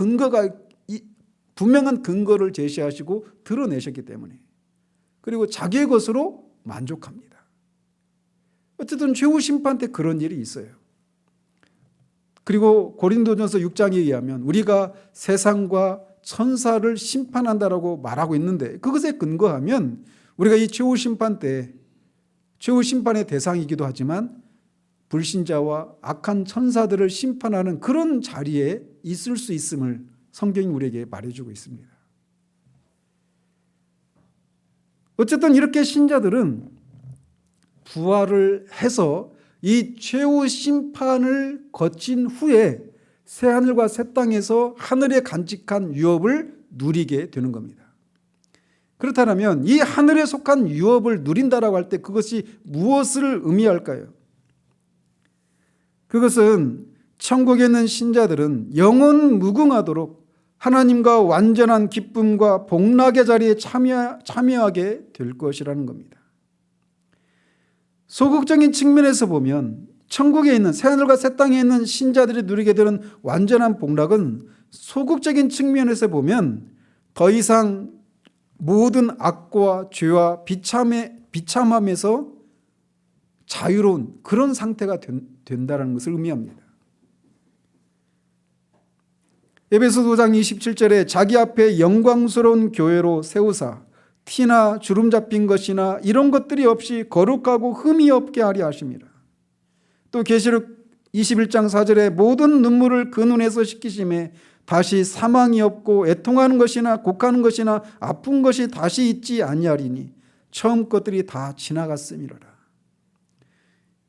분명한 근거를 제시하시고 드러내셨기 때문에, 그리고 자기의 것으로 만족합니다. 어쨌든 최후 심판 때 그런 일이 있어요. 그리고 고린도전서 6장에 의하면 우리가 세상과 천사를 심판한다라고 말하고 있는데 그것에 근거하면 우리가 이 최후 심판 때 최후 심판의 대상이기도 하지만 불신자와 악한 천사들을 심판하는 그런 자리에 있을 수 있음을 성경이 우리에게 말해주고 있습니다. 어쨌든 이렇게 신자들은 부활을 해서 이 최후 심판을 거친 후에 새하늘과 새 땅에서 하늘에 간직한 유업을 누리게 되는 겁니다. 그렇다면 이 하늘에 속한 유업을 누린다라고 할 때 그것이 무엇을 의미할까요? 그것은 천국에 있는 신자들은 영원 무궁하도록 하나님과 완전한 기쁨과 복락의 자리에 참여하게 될 것이라는 겁니다. 소극적인 측면에서 보면 천국에 있는 새하늘과 새 땅에 있는 신자들이 누리게 되는 완전한 복락은 소극적인 측면에서 보면 더 이상 모든 악과 죄와 비참함에서 자유로운 그런 상태가 된다는 것을 의미합니다. 에베소 5장 27절에 자기 앞에 영광스러운 교회로 세우사 티나 주름 잡힌 것이나 이런 것들이 없이 거룩하고 흠이 없게 하려 하심이라. 또 계시록 21장 4절에 모든 눈물을 그 눈에서 씻기심에 다시 사망이 없고 애통하는 것이나 곡하는 것이나 아픈 것이 다시 있지 아니하리니 처음 것들이 다 지나갔음이로라.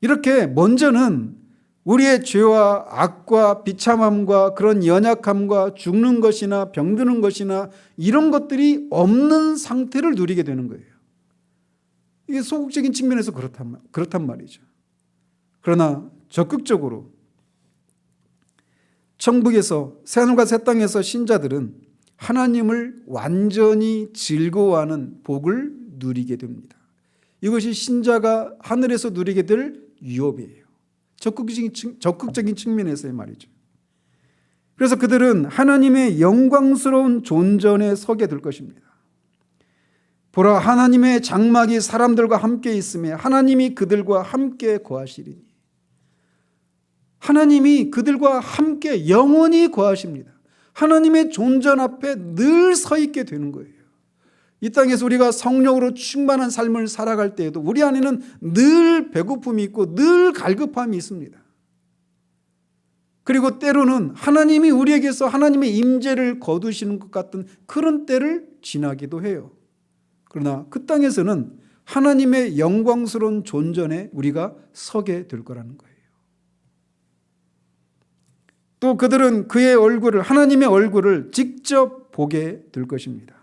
이렇게 먼저는 우리의 죄와 악과 비참함과 그런 연약함과 죽는 것이나 병드는 것이나 이런 것들이 없는 상태를 누리게 되는 거예요. 이게 소극적인 측면에서 그렇단 말이죠. 그러나 적극적으로 천국에서 새하늘과 새 땅에서 신자들은 하나님을 완전히 즐거워하는 복을 누리게 됩니다. 이것이 신자가 하늘에서 누리게 될 유업이에요. 적극적인 측면에서의 말이죠. 그래서 그들은 하나님의 영광스러운 존전에 서게 될 것입니다. 보라, 하나님의 장막이 사람들과 함께 있으며 하나님이 그들과 함께 거하시리니. 하나님이 그들과 함께 영원히 거하십니다. 하나님의 존전 앞에 늘 서 있게 되는 거예요. 이 땅에서 우리가 성령으로 충만한 삶을 살아갈 때에도 우리 안에는 늘 배고픔이 있고 늘 갈급함이 있습니다. 그리고 때로는 하나님이 우리에게서 하나님의 임재를 거두시는 것 같은 그런 때를 지나기도 해요. 그러나 그 땅에서는 하나님의 영광스러운 존전에 우리가 서게 될 거라는 거예요. 또 그들은 그의 얼굴을, 하나님의 얼굴을 직접 보게 될 것입니다.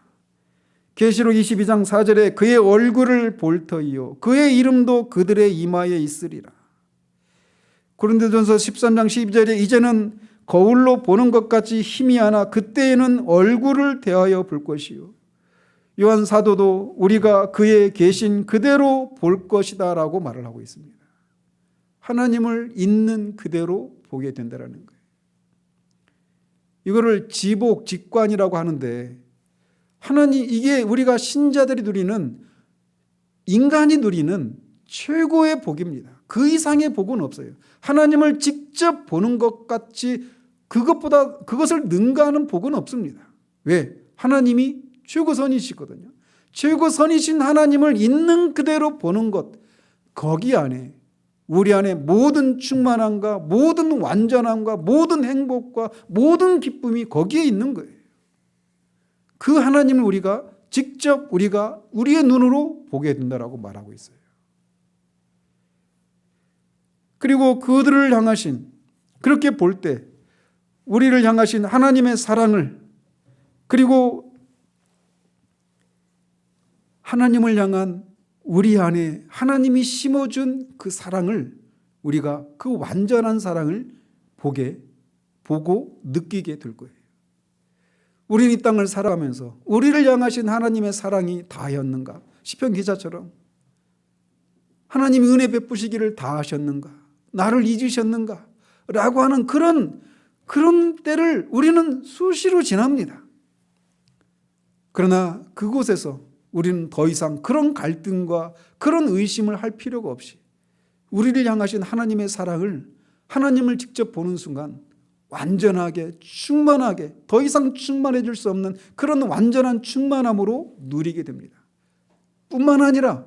계시록 22장 4절에 그의 얼굴을 볼 터이요 그의 이름도 그들의 이마에 있으리라. 고린도전서 13장 12절에 이제는 거울로 보는 것 같이 희미하나 그때에는 얼굴을 대하여 볼 것이요 요한 사도도 우리가 그의 계신 그대로 볼 것이다 라고 말을 하고 있습니다. 하나님을 있는 그대로 보게 된다는 거예요. 이거를 지복, 직관이라고 하는데 하나님, 이게 우리가 신자들이 누리는, 인간이 누리는 최고의 복입니다. 그 이상의 복은 없어요. 하나님을 직접 보는 것 같이 그것을 능가하는 복은 없습니다. 왜? 하나님이 최고선이시거든요. 최고선이신 하나님을 있는 그대로 보는 것, 거기 안에 우리 안에 모든 충만함과 모든 완전함과 모든 행복과 모든 기쁨이 거기에 있는 거예요. 그 하나님을 우리가 직접 우리의 눈으로 보게 된다라고 말하고 있어요. 그리고 그들을 향하신, 그렇게 볼 때 우리를 향하신 하나님의 사랑을, 그리고 하나님을 향한 우리 안에 하나님이 심어준 그 사랑을, 우리가 그 완전한 사랑을 보고 느끼게 될 거예요. 우리는 이 땅을 살아가면서 우리를 향하신 하나님의 사랑이 다하였는가? 시편 기자처럼 하나님이 은혜 베푸시기를 다하셨는가? 나를 잊으셨는가? 라고 하는 그런 때를 우리는 수시로 지납니다. 그러나 그곳에서 우리는 더 이상 그런 갈등과 그런 의심을 할 필요가 없이 우리를 향하신 하나님의 사랑을, 하나님을 직접 보는 순간 완전하게, 충만하게, 더 이상 충만해 줄 수 없는 그런 완전한 충만함으로 누리게 됩니다. 뿐만 아니라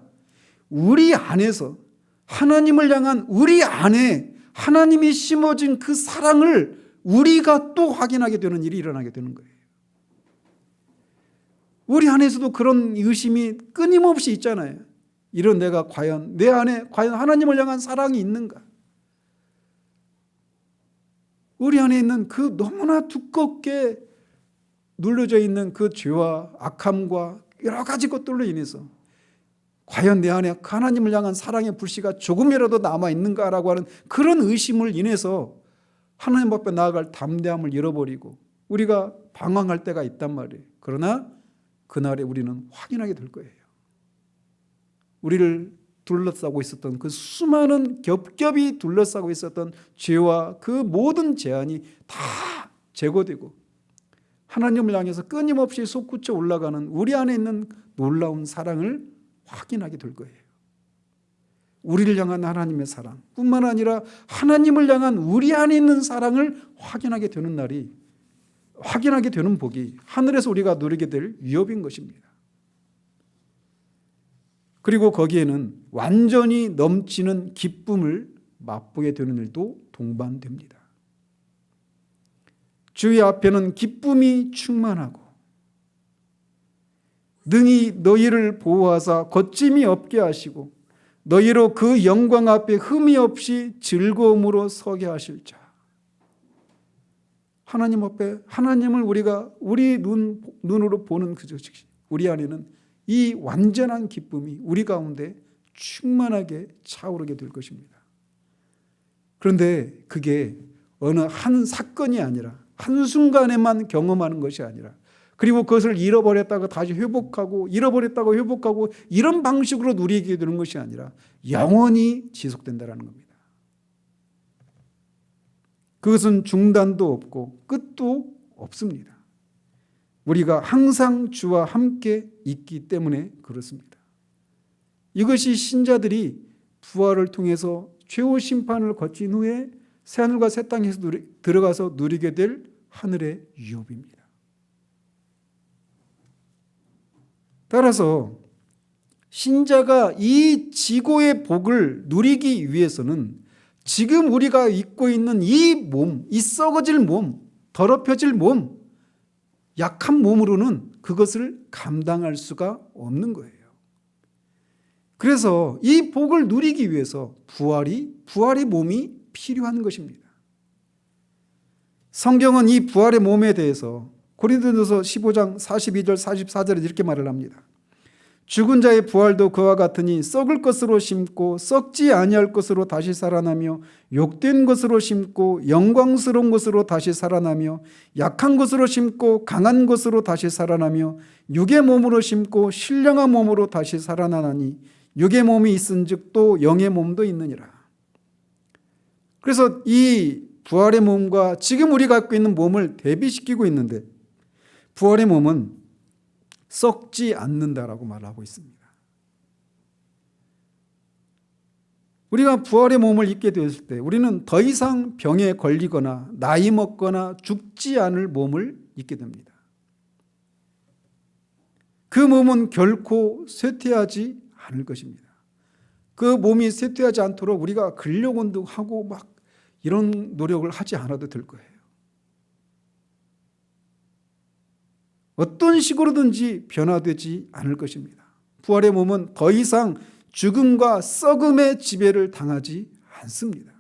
우리 안에서 하나님을 향한 우리 안에 하나님이 심어진 그 사랑을 우리가 또 확인하게 되는 일이 일어나게 되는 거예요. 우리 안에서도 그런 의심이 끊임없이 있잖아요. 이런 내가 내 안에 과연 하나님을 향한 사랑이 있는가? 우리 안에 있는 그 너무나 두껍게 눌러져 있는 그 죄와 악함과 여러 가지 것들로 인해서 과연 내 안에 하나님을 향한 사랑의 불씨가 조금이라도 남아있는가라고 하는 그런 의심을 인해서 하나님 앞에 나아갈 담대함을 잃어버리고 우리가 방황할 때가 있단 말이에요. 그러나 그날에 우리는 확인하게 될 거예요. 우리를 둘러싸고 있었던 그 수많은 겹겹이 둘러싸고 있었던 죄와 그 모든 제한이 다 제거되고 하나님을 향해서 끊임없이 솟구쳐 올라가는 우리 안에 있는 놀라운 사랑을 확인하게 될 거예요. 우리를 향한 하나님의 사랑 뿐만 아니라 하나님을 향한 우리 안에 있는 사랑을 확인하게 되는 날이, 확인하게 되는 복이 하늘에서 우리가 누리게 될 위협인 것입니다. 그리고 거기에는 완전히 넘치는 기쁨을 맛보게 되는 일도 동반됩니다. 주의 앞에는 기쁨이 충만하고 능히 너희를 보호하사 거침이 없게 하시고 너희로 그 영광 앞에 흠이 없이 즐거움으로 서게 하실 자. 하나님 앞에 하나님을 우리가 우리 눈으로 보는 그 즉시 우리 안에는 이 완전한 기쁨이 우리 가운데 충만하게 차오르게 될 것입니다. 그런데 그게 어느 한 사건이 아니라 한순간에만 경험하는 것이 아니라, 그리고 그것을 잃어버렸다가 다시 회복하고 잃어버렸다가 회복하고 이런 방식으로 누리게 되는 것이 아니라 영원히 지속된다는 겁니다. 그것은 중단도 없고 끝도 없습니다. 우리가 항상 주와 함께 있기 때문에 그렇습니다. 이것이 신자들이 부활을 통해서 최후 심판을 거친 후에 새하늘과 새 땅에서 들어가서 누리게 될 하늘의 유업입니다. 따라서 신자가 이 지고의 복을 누리기 위해서는 지금 우리가 입고 있는 이 몸, 이 썩어질 몸, 더럽혀질 몸, 약한 몸으로는 그것을 감당할 수가 없는 거예요. 그래서 이 복을 누리기 위해서 부활의 몸이 필요한 것입니다. 성경은 이 부활의 몸에 대해서 고린도전서 15장 42절 44절에 이렇게 말을 합니다. 죽은 자의 부활도 그와 같으니 썩을 것으로 심고 썩지 아니할 것으로 다시 살아나며 욕된 것으로 심고 영광스러운 것으로 다시 살아나며 약한 것으로 심고 강한 것으로 다시 살아나며 육의 몸으로 심고 신령한 몸으로 다시 살아나나니 육의 몸이 있은즉 또 영의 몸도 있느니라. 그래서 이 부활의 몸과 지금 우리가 갖고 있는 몸을 대비시키고 있는데, 부활의 몸은 썩지 않는다라고 말하고 있습니다. 우리가 부활의 몸을 입게 되었을 때 우리는 더 이상 병에 걸리거나 나이 먹거나 죽지 않을 몸을 입게 됩니다. 그 몸은 결코 쇠퇴하지 않을 것입니다. 그 몸이 쇠퇴하지 않도록 우리가 근력 운동하고 막 이런 노력을 하지 않아도 될 거예요. 어떤 식으로든지 변화되지 않을 것입니다. 부활의 몸은 더 이상 죽음과 썩음의 지배를 당하지 않습니다.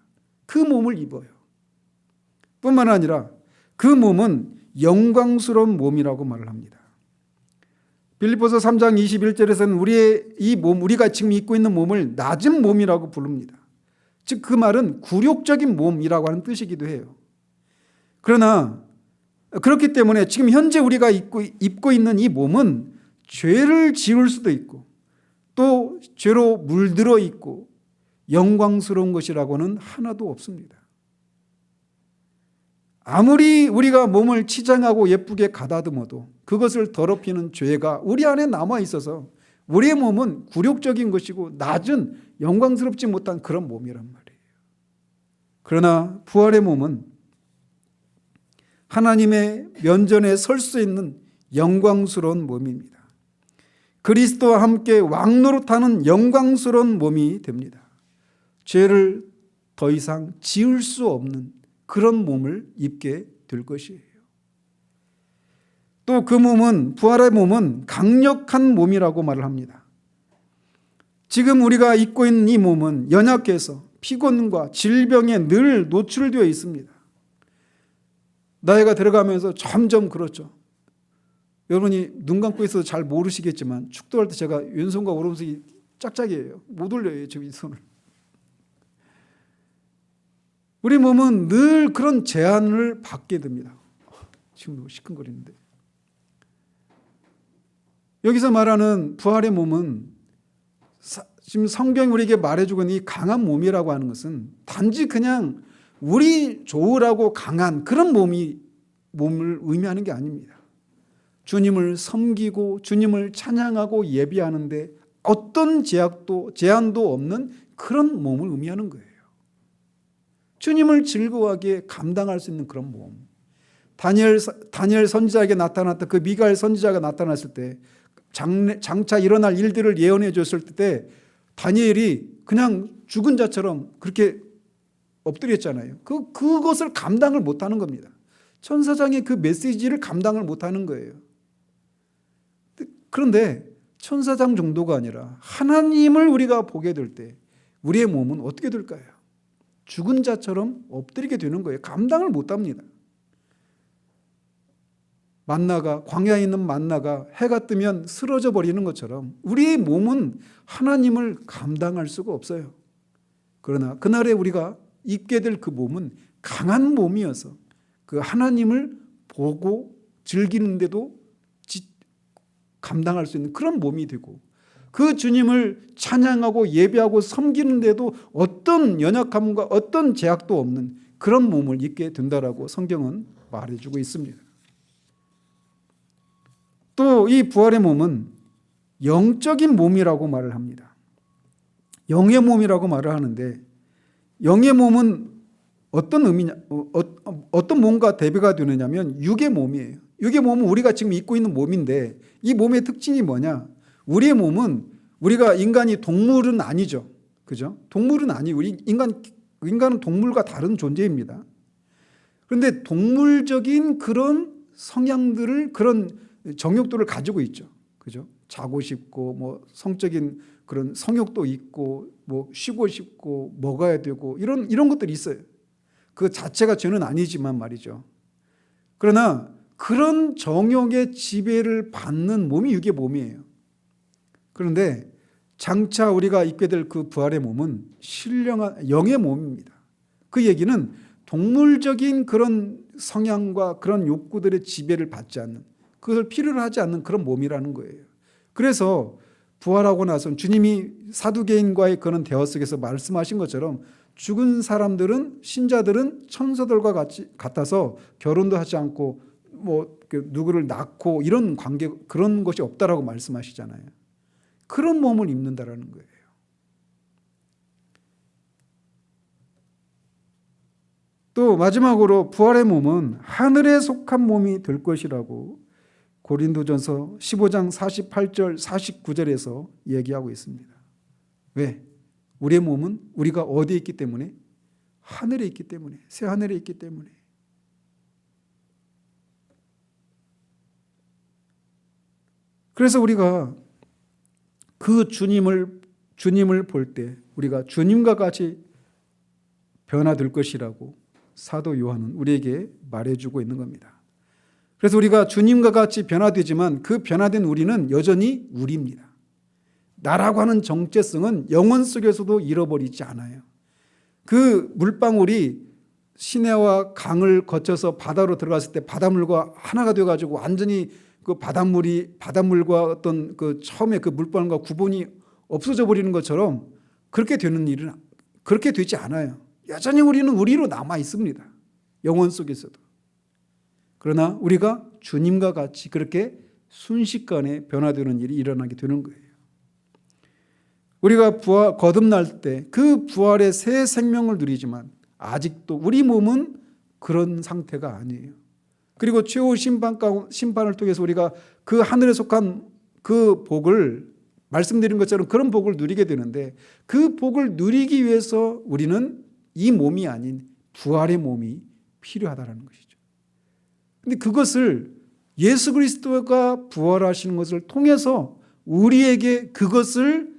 그 몸을 입어요. 뿐만 아니라 그 몸은 영광스러운 몸이라고 말을 합니다. 빌립보서 3장 21절에서는 우리의 이 몸, 우리가 지금 입고 있는 몸을 낮은 몸이라고 부릅니다. 즉 그 말은 굴욕적인 몸이라고 하는 뜻이기도 해요. 그러나 그렇기 때문에 지금 현재 우리가 입고 있는 이 몸은 죄를 지을 수도 있고 또 죄로 물들어 있고 영광스러운 것이라고는 하나도 없습니다. 아무리 우리가 몸을 치장하고 예쁘게 가다듬어도 그것을 더럽히는 죄가 우리 안에 남아 있어서 우리의 몸은 굴욕적인 것이고 낮은 영광스럽지 못한 그런 몸이란 말이에요. 그러나 부활의 몸은 하나님의 면전에 설 수 있는 영광스러운 몸입니다. 그리스도와 함께 왕노릇하는 영광스러운 몸이 됩니다. 죄를 더 이상 지을 수 없는 그런 몸을 입게 될 것이에요. 또 그 몸은, 부활의 몸은 강력한 몸이라고 말을 합니다. 지금 우리가 입고 있는 이 몸은 연약해서 피곤과 질병에 늘 노출되어 있습니다. 나이가 들어가면서 점점 그렇죠. 여러분이 눈 감고 있어도 잘 모르시겠지만 축도할 때 제가 왼손과 오른손이 짝짝이에요. 못 올려요, 지금 이 손을. 우리 몸은 늘 그런 제한을 받게 됩니다. 지금 시큰거리는데. 여기서 말하는 부활의 몸은 지금 성경이 우리에게 말해주고 있는 이 강한 몸이라고 하는 것은 단지 그냥 우리 좋으라고 강한 그런 몸을 의미하는 게 아닙니다. 주님을 섬기고 주님을 찬양하고 예배하는데 어떤 제한도 없는 그런 몸을 의미하는 거예요. 주님을 즐거워하게 감당할 수 있는 그런 몸. 다니엘 선지자에게 나타났던 그 미가엘 선지자가 나타났을 때 장차 일어날 일들을 예언해 줬을 때 다니엘이 그냥 죽은 자처럼 그렇게 엎드렸잖아요. 그것을 감당을 못하는 겁니다. 천사장의 그 메시지를 감당을 못하는 거예요. 그런데 천사장 정도가 아니라 하나님을 우리가 보게 될 때 우리의 몸은 어떻게 될까요? 죽은 자처럼 엎드리게 되는 거예요. 감당을 못합니다. 만나가, 광야에 있는 만나가 해가 뜨면 쓰러져 버리는 것처럼 우리의 몸은 하나님을 감당할 수가 없어요. 그러나 그날에 우리가 입게 될 그 몸은 강한 몸이어서 그 하나님을 보고 즐기는데도 감당할 수 있는 그런 몸이 되고, 그 주님을 찬양하고 예배하고 섬기는데도 어떤 연약함과 어떤 제약도 없는 그런 몸을 입게 된다라고 성경은 말해주고 있습니다. 또 이 부활의 몸은 영적인 몸이라고 말을 합니다. 영의 몸이라고 말을 하는데, 영의 몸은 어떤 의미냐, 어떤 몸과 대비가 되느냐면 육의 몸이에요. 육의 몸은 우리가 지금 입고 있는 몸인데, 이 몸의 특징이 뭐냐? 우리의 몸은, 우리가 인간이 동물은 아니죠. 그죠? 동물은 아니고 인간은 동물과 다른 존재입니다. 그런데 동물적인 그런 성향들을, 그런 정욕들을 가지고 있죠. 그죠? 자고 싶고, 뭐 성적인 그런 성욕도 있고, 뭐 쉬고 싶고, 먹어야 되고, 이런 것들이 있어요. 그 자체가 죄는 아니지만 말이죠. 그러나 그런 정욕의 지배를 받는 몸이 육의 몸이에요. 그런데 장차 우리가 입게 될 그 부활의 몸은 신령한 영의 몸입니다. 그 얘기는 동물적인 그런 성향과 그런 욕구들의 지배를 받지 않는, 그것을 필요로 하지 않는 그런 몸이라는 거예요. 그래서 부활하고 나서 주님이 사두개인과의 그런 대화 속에서 말씀하신 것처럼 죽은 사람들은, 신자들은 천사들과 같아서 결혼도 하지 않고 뭐 누구를 낳고 이런 관계, 그런 것이 없다라고 말씀하시잖아요. 그런 몸을 입는다라는 거예요. 또 마지막으로 부활의 몸은 하늘에 속한 몸이 될 것이라고 고린도전서 15장 48절 49절에서 얘기하고 있습니다. 왜? 우리의 몸은 우리가 어디에 있기 때문에? 하늘에 있기 때문에, 새 하늘에 있기 때문에. 그래서 우리가 그 주님을 볼 때 우리가 주님과 같이 변화될 것이라고 사도 요한은 우리에게 말해주고 있는 겁니다. 그래서 우리가 주님과 같이 변화되지만 그 변화된 우리는 여전히 우리입니다. 나라고 하는 정체성은 영혼 속에서도 잃어버리지 않아요. 그 물방울이 시내와 강을 거쳐서 바다로 들어갔을 때 바닷물과 하나가 되어가지고 완전히 그 바닷물과 어떤 그 처음에 그 물방울과 구분이 없어져 버리는 것처럼 그렇게 되는 일은 그렇게 되지 않아요. 여전히 우리는 우리로 남아 있습니다. 영혼 속에서도. 그러나 우리가 주님과 같이 그렇게 순식간에 변화되는 일이 일어나게 되는 거예요. 우리가 거듭날 때 그 부활의 새 생명을 누리지만 아직도 우리 몸은 그런 상태가 아니에요. 그리고 최후 심판을 통해서 우리가 그 하늘에 속한 그 복을, 말씀드린 것처럼 그런 복을 누리게 되는데, 그 복을 누리기 위해서 우리는 이 몸이 아닌 부활의 몸이 필요하다는 것이죠. 그런데 그것을 예수 그리스도가 부활하시는 것을 통해서 우리에게 그것을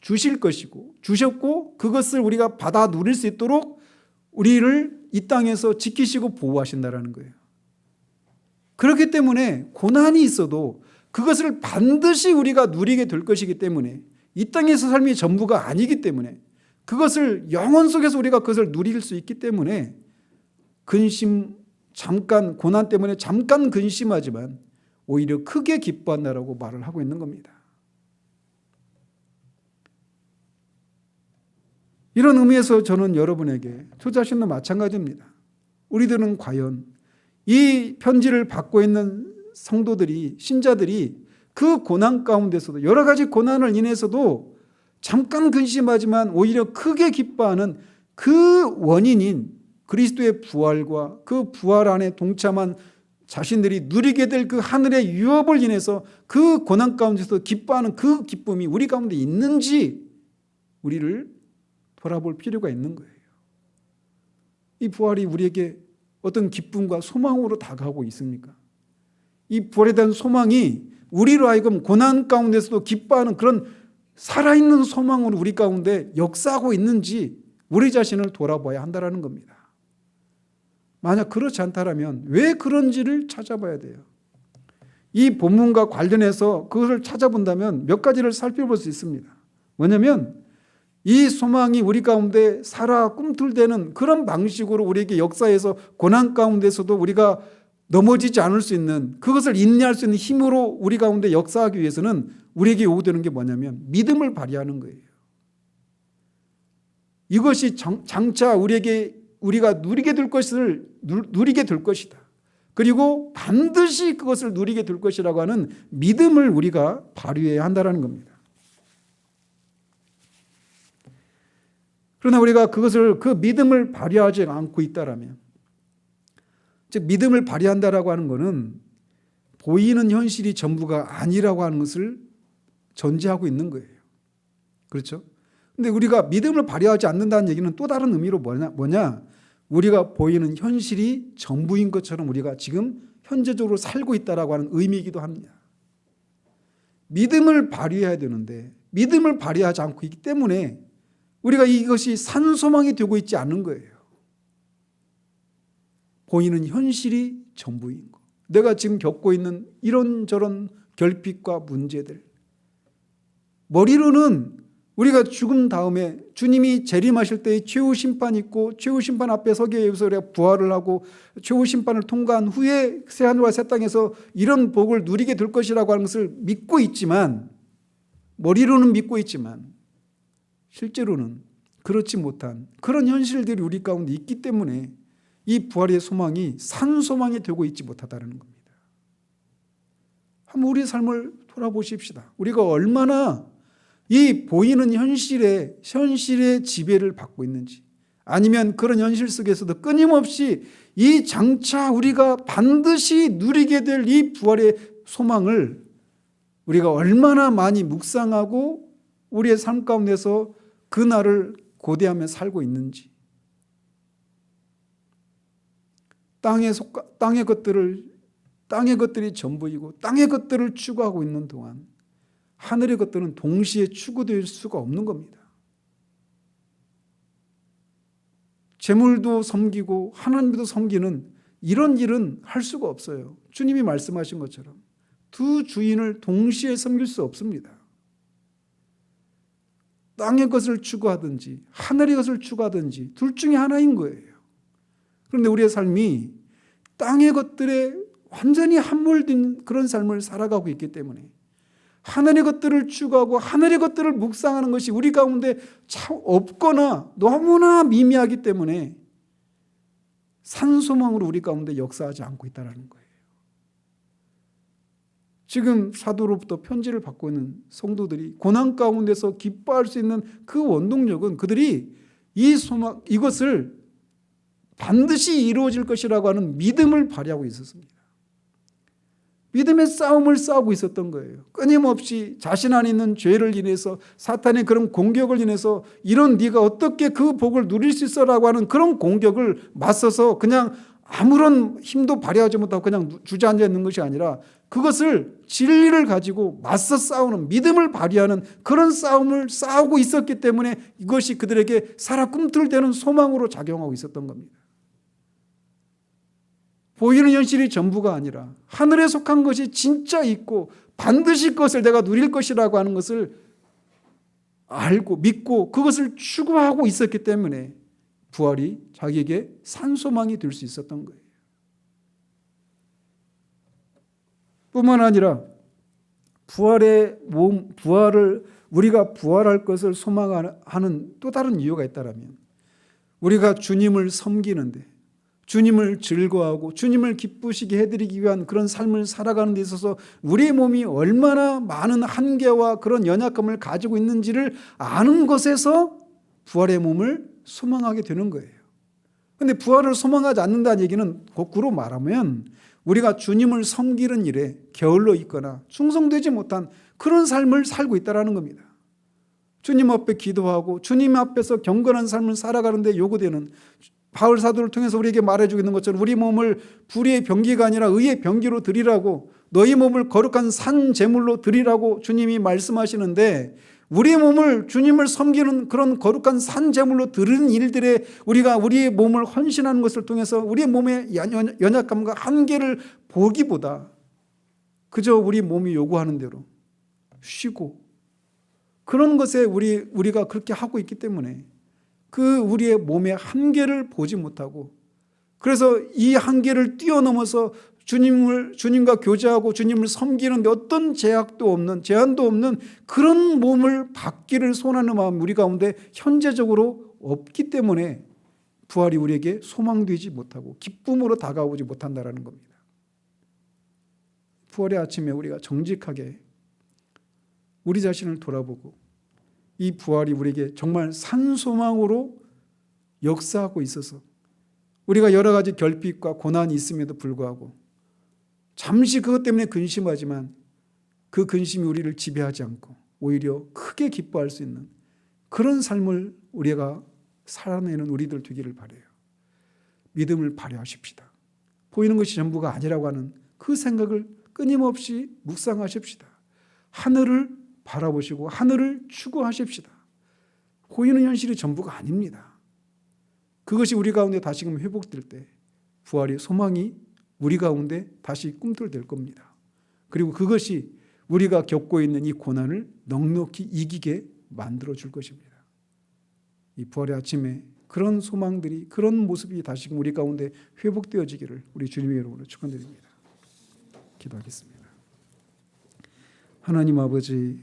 주실 것이고, 주셨고 그것을 우리가 받아 누릴 수 있도록 우리를 이 땅에서 지키시고 보호하신다는 거예요. 그렇기 때문에 고난이 있어도 그것을 반드시 우리가 누리게 될 것이기 때문에, 이 땅에서 삶이 전부가 아니기 때문에, 그것을 영혼 속에서 우리가 그것을 누릴 수 있기 때문에 잠깐 고난 때문에 잠깐 근심하지만 오히려 크게 기뻐한다라고 말을 하고 있는 겁니다. 이런 의미에서 저는 여러분에게, 저 자신도 마찬가지입니다. 우리들은 과연 이 편지를 받고 있는 성도들이, 신자들이 그 고난 가운데서도, 여러 가지 고난을 인해서도 잠깐 근심하지만 오히려 크게 기뻐하는 그 원인인 그리스도의 부활과 그 부활 안에 동참한 자신들이 누리게 될 그 하늘의 유업을 인해서 그 고난 가운데서 기뻐하는 그 기쁨이 우리 가운데 있는지 우리를 돌아볼 필요가 있는 거예요. 이 부활이 우리에게 어떤 기쁨과 소망으로 다가오고 있습니까? 이 부활에 대한 소망이 우리로 하여금 고난 가운데서도 기뻐하는 그런 살아있는 소망으로 우리 가운데 역사하고 있는지 우리 자신을 돌아봐야 한다는 겁니다. 만약 그렇지 않다면 왜 그런지를 찾아봐야 돼요. 이 본문과 관련해서 그것을 찾아본다면 몇 가지를 살펴볼 수 있습니다. 뭐냐면 이 소망이 우리 가운데 살아 꿈틀대는 그런 방식으로 우리에게 역사에서 고난 가운데서도 우리가 넘어지지 않을 수 있는, 그것을 인내할 수 있는 힘으로 우리 가운데 역사하기 위해서는 우리에게 요구되는 게 뭐냐면 믿음을 발휘하는 거예요. 이것이 장차 우리가 누리게 될 것이다. 그리고 반드시 그것을 누리게 될 것이라고 하는 믿음을 우리가 발휘해야 한다는 겁니다. 그러나 우리가 그 믿음을 발휘하지 않고 있다라면, 즉 믿음을 발휘한다라고 하는 것은 보이는 현실이 전부가 아니라고 하는 것을 전제하고 있는 거예요. 그렇죠? 근데 우리가 믿음을 발휘하지 않는다는 얘기는 또 다른 의미로 뭐냐? 우리가 보이는 현실이 전부인 것처럼 우리가 지금 현재적으로 살고 있다라고 하는 의미이기도 합니다. 믿음을 발휘해야 되는데 믿음을 발휘하지 않고 있기 때문에 우리가 이것이 산소망이 되고 있지 않은 거예요. 보이는 현실이 전부인 거. 내가 지금 겪고 있는 이런저런 결핍과 문제들. 머리로는 우리가 죽음 다음에 주님이 재림하실 때의 최후 심판이 있고 최후 심판 앞에 서기 위해서 우리가 부활을 하고 최후 심판을 통과한 후에 새하늘과 새 땅에서 이런 복을 누리게 될 것이라고 하는 것을 믿고 있지만, 머리로는 믿고 있지만 실제로는 그렇지 못한 그런 현실들이 우리 가운데 있기 때문에 이 부활의 소망이 산소망이 되고 있지 못하다는 겁니다. 한번 우리의 삶을 돌아보십시다. 우리가 얼마나 이 보이는 현실의 지배를 받고 있는지, 아니면 그런 현실 속에서도 끊임없이 이 장차 우리가 반드시 누리게 될 이 부활의 소망을 우리가 얼마나 많이 묵상하고 우리의 삶 가운데서 그 날을 고대하며 살고 있는지, 땅의 것들이 전부이고 땅의 것들을 추구하고 있는 동안 하늘의 것들은 동시에 추구될 수가 없는 겁니다. 재물도 섬기고 하나님도 섬기는 이런 일은 할 수가 없어요. 주님이 말씀하신 것처럼 두 주인을 동시에 섬길 수 없습니다. 땅의 것을 추구하든지 하늘의 것을 추구하든지 둘 중에 하나인 거예요. 그런데 우리의 삶이 땅의 것들에 완전히 함몰된 그런 삶을 살아가고 있기 때문에 하늘의 것들을 추구하고 하늘의 것들을 묵상하는 것이 우리 가운데 참 없거나 너무나 미미하기 때문에 산소망으로 우리 가운데 역사하지 않고 있다는 거예요. 지금 사도로부터 편지를 받고 있는 성도들이 고난 가운데서 기뻐할 수 있는 그 원동력은 그들이 이 소망, 이것을 반드시 이루어질 것이라고 하는 믿음을 발휘하고 있었습니다. 믿음의 싸움을 싸우고 있었던 거예요. 끊임없이 자신 안에 있는 죄를 인해서, 사탄의 그런 공격을 인해서 이런 네가 어떻게 그 복을 누릴 수 있어라고 하는 그런 공격을 맞서서 그냥 아무런 힘도 발휘하지 못하고 그냥 주저앉아 있는 것이 아니라 그것을 진리를 가지고 맞서 싸우는, 믿음을 발휘하는 그런 싸움을 싸우고 있었기 때문에 이것이 그들에게 살아 꿈틀대는 소망으로 작용하고 있었던 겁니다. 보이는 현실이 전부가 아니라 하늘에 속한 것이 진짜 있고 반드시 그것을 내가 누릴 것이라고 하는 것을 알고 믿고 그것을 추구하고 있었기 때문에 부활이 자기에게 산소망이 될 수 있었던 거예요. 뿐만 아니라 우리가 부활할 것을 소망하는 또 다른 이유가 있다면, 우리가 주님을 섬기는데, 주님을 즐거워하고 주님을 기쁘시게 해드리기 위한 그런 삶을 살아가는 데 있어서 우리의 몸이 얼마나 많은 한계와 그런 연약함을 가지고 있는지를 아는 것에서 부활의 몸을 소망하게 되는 거예요. 그런데 부활을 소망하지 않는다는 얘기는 거꾸로 말하면 우리가 주님을 섬기는 일에 게을러 있거나 충성되지 못한 그런 삶을 살고 있다는 겁니다. 주님 앞에 기도하고 주님 앞에서 경건한 삶을 살아가는데 요구되는, 바울 사도를 통해서 우리에게 말해주고 있는 것처럼 우리 몸을 불의의 병기가 아니라 의의 병기로 드리라고, 너희 몸을 거룩한 산 제물로 드리라고 주님이 말씀하시는데, 우리의 몸을 주님을 섬기는 그런 거룩한 산 제물로 드리는 일들에 우리가 우리의 몸을 헌신하는 것을 통해서 우리의 몸의 연약함과 한계를 보기보다 그저 우리 몸이 요구하는 대로 쉬고, 그런 것에 우리가 그렇게 하고 있기 때문에 그 우리의 몸의 한계를 보지 못하고, 그래서 이 한계를 뛰어넘어서 주님과 교제하고 주님을 섬기는데 어떤 제약도 없는, 제한도 없는 그런 몸을 받기를 소원하는 마음이 우리 가운데 현재적으로 없기 때문에 부활이 우리에게 소망되지 못하고 기쁨으로 다가오지 못한다는 겁니다. 부활의 아침에 우리가 정직하게 우리 자신을 돌아보고 이 부활이 우리에게 정말 산소망으로 역사하고 있어서 우리가 여러 가지 결핍과 고난이 있음에도 불구하고 잠시 그것 때문에 근심하지만 그 근심이 우리를 지배하지 않고 오히려 크게 기뻐할 수 있는 그런 삶을 우리가 살아내는 우리들 되기를 바라요. 믿음을 발휘하십시다. 보이는 것이 전부가 아니라고 하는 그 생각을 끊임없이 묵상하십시다. 하늘을 바라보시고 하늘을 추구하십시다. 보이는 현실이 전부가 아닙니다. 그것이 우리 가운데 다시금 회복될 때 부활의 소망이 우리 가운데 다시 꿈틀댈 겁니다. 그리고 그것이 우리가 겪고 있는 이 고난을 넉넉히 이기게 만들어 줄 것입니다. 이 부활의 아침에 그런 소망들이, 그런 모습이 다시금 우리 가운데 회복되어지기를 우리 주님의 이름으로 축원드립니다. 기도하겠습니다. 하나님 아버지,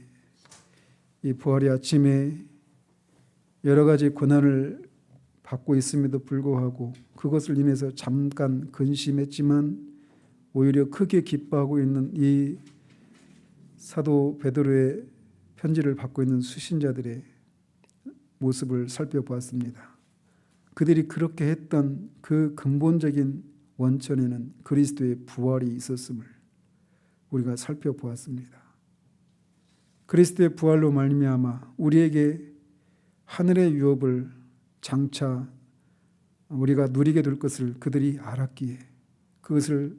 이 부활의 아침에 여러 가지 고난을 받고 있음에도 불구하고 그것을 인해서 잠깐 근심했지만 오히려 크게 기뻐하고 있는 이 사도 베드로의 편지를 받고 있는 수신자들의 모습을 살펴보았습니다. 그들이 그렇게 했던 그 근본적인 원천에는 그리스도의 부활이 있었음을 우리가 살펴보았습니다. 그리스도의 부활로 말미암아 우리에게 하늘의 유업을 장차 우리가 누리게 될 것을 그들이 알았기에 그것을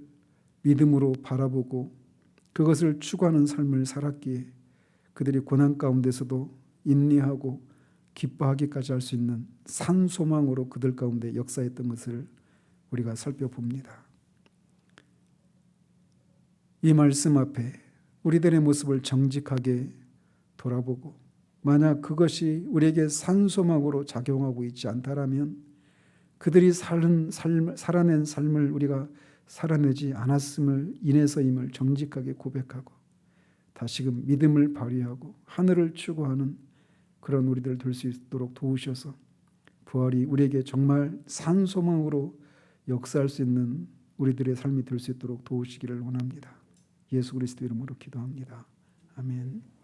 믿음으로 바라보고 그것을 추구하는 삶을 살았기에 그들이 고난 가운데서도 인내하고 기뻐하기까지 할 수 있는 산 소망으로 그들 가운데 역사했던 것을 우리가 살펴봅니다. 이 말씀 앞에 우리들의 모습을 정직하게 돌아보고 만약 그것이 우리에게 산소망으로 작용하고 있지 않다라면 그들이 살아낸 삶을 우리가 살아내지 않았음을 인해서임을 정직하게 고백하고 다시금 믿음을 발휘하고 하늘을 추구하는 그런 우리들 될 수 있도록 도우셔서 부활이 우리에게 정말 산소망으로 역사할 수 있는 우리들의 삶이 될 수 있도록 도우시기를 원합니다. 예수 그리스도 이름으로 기도합니다. 아멘.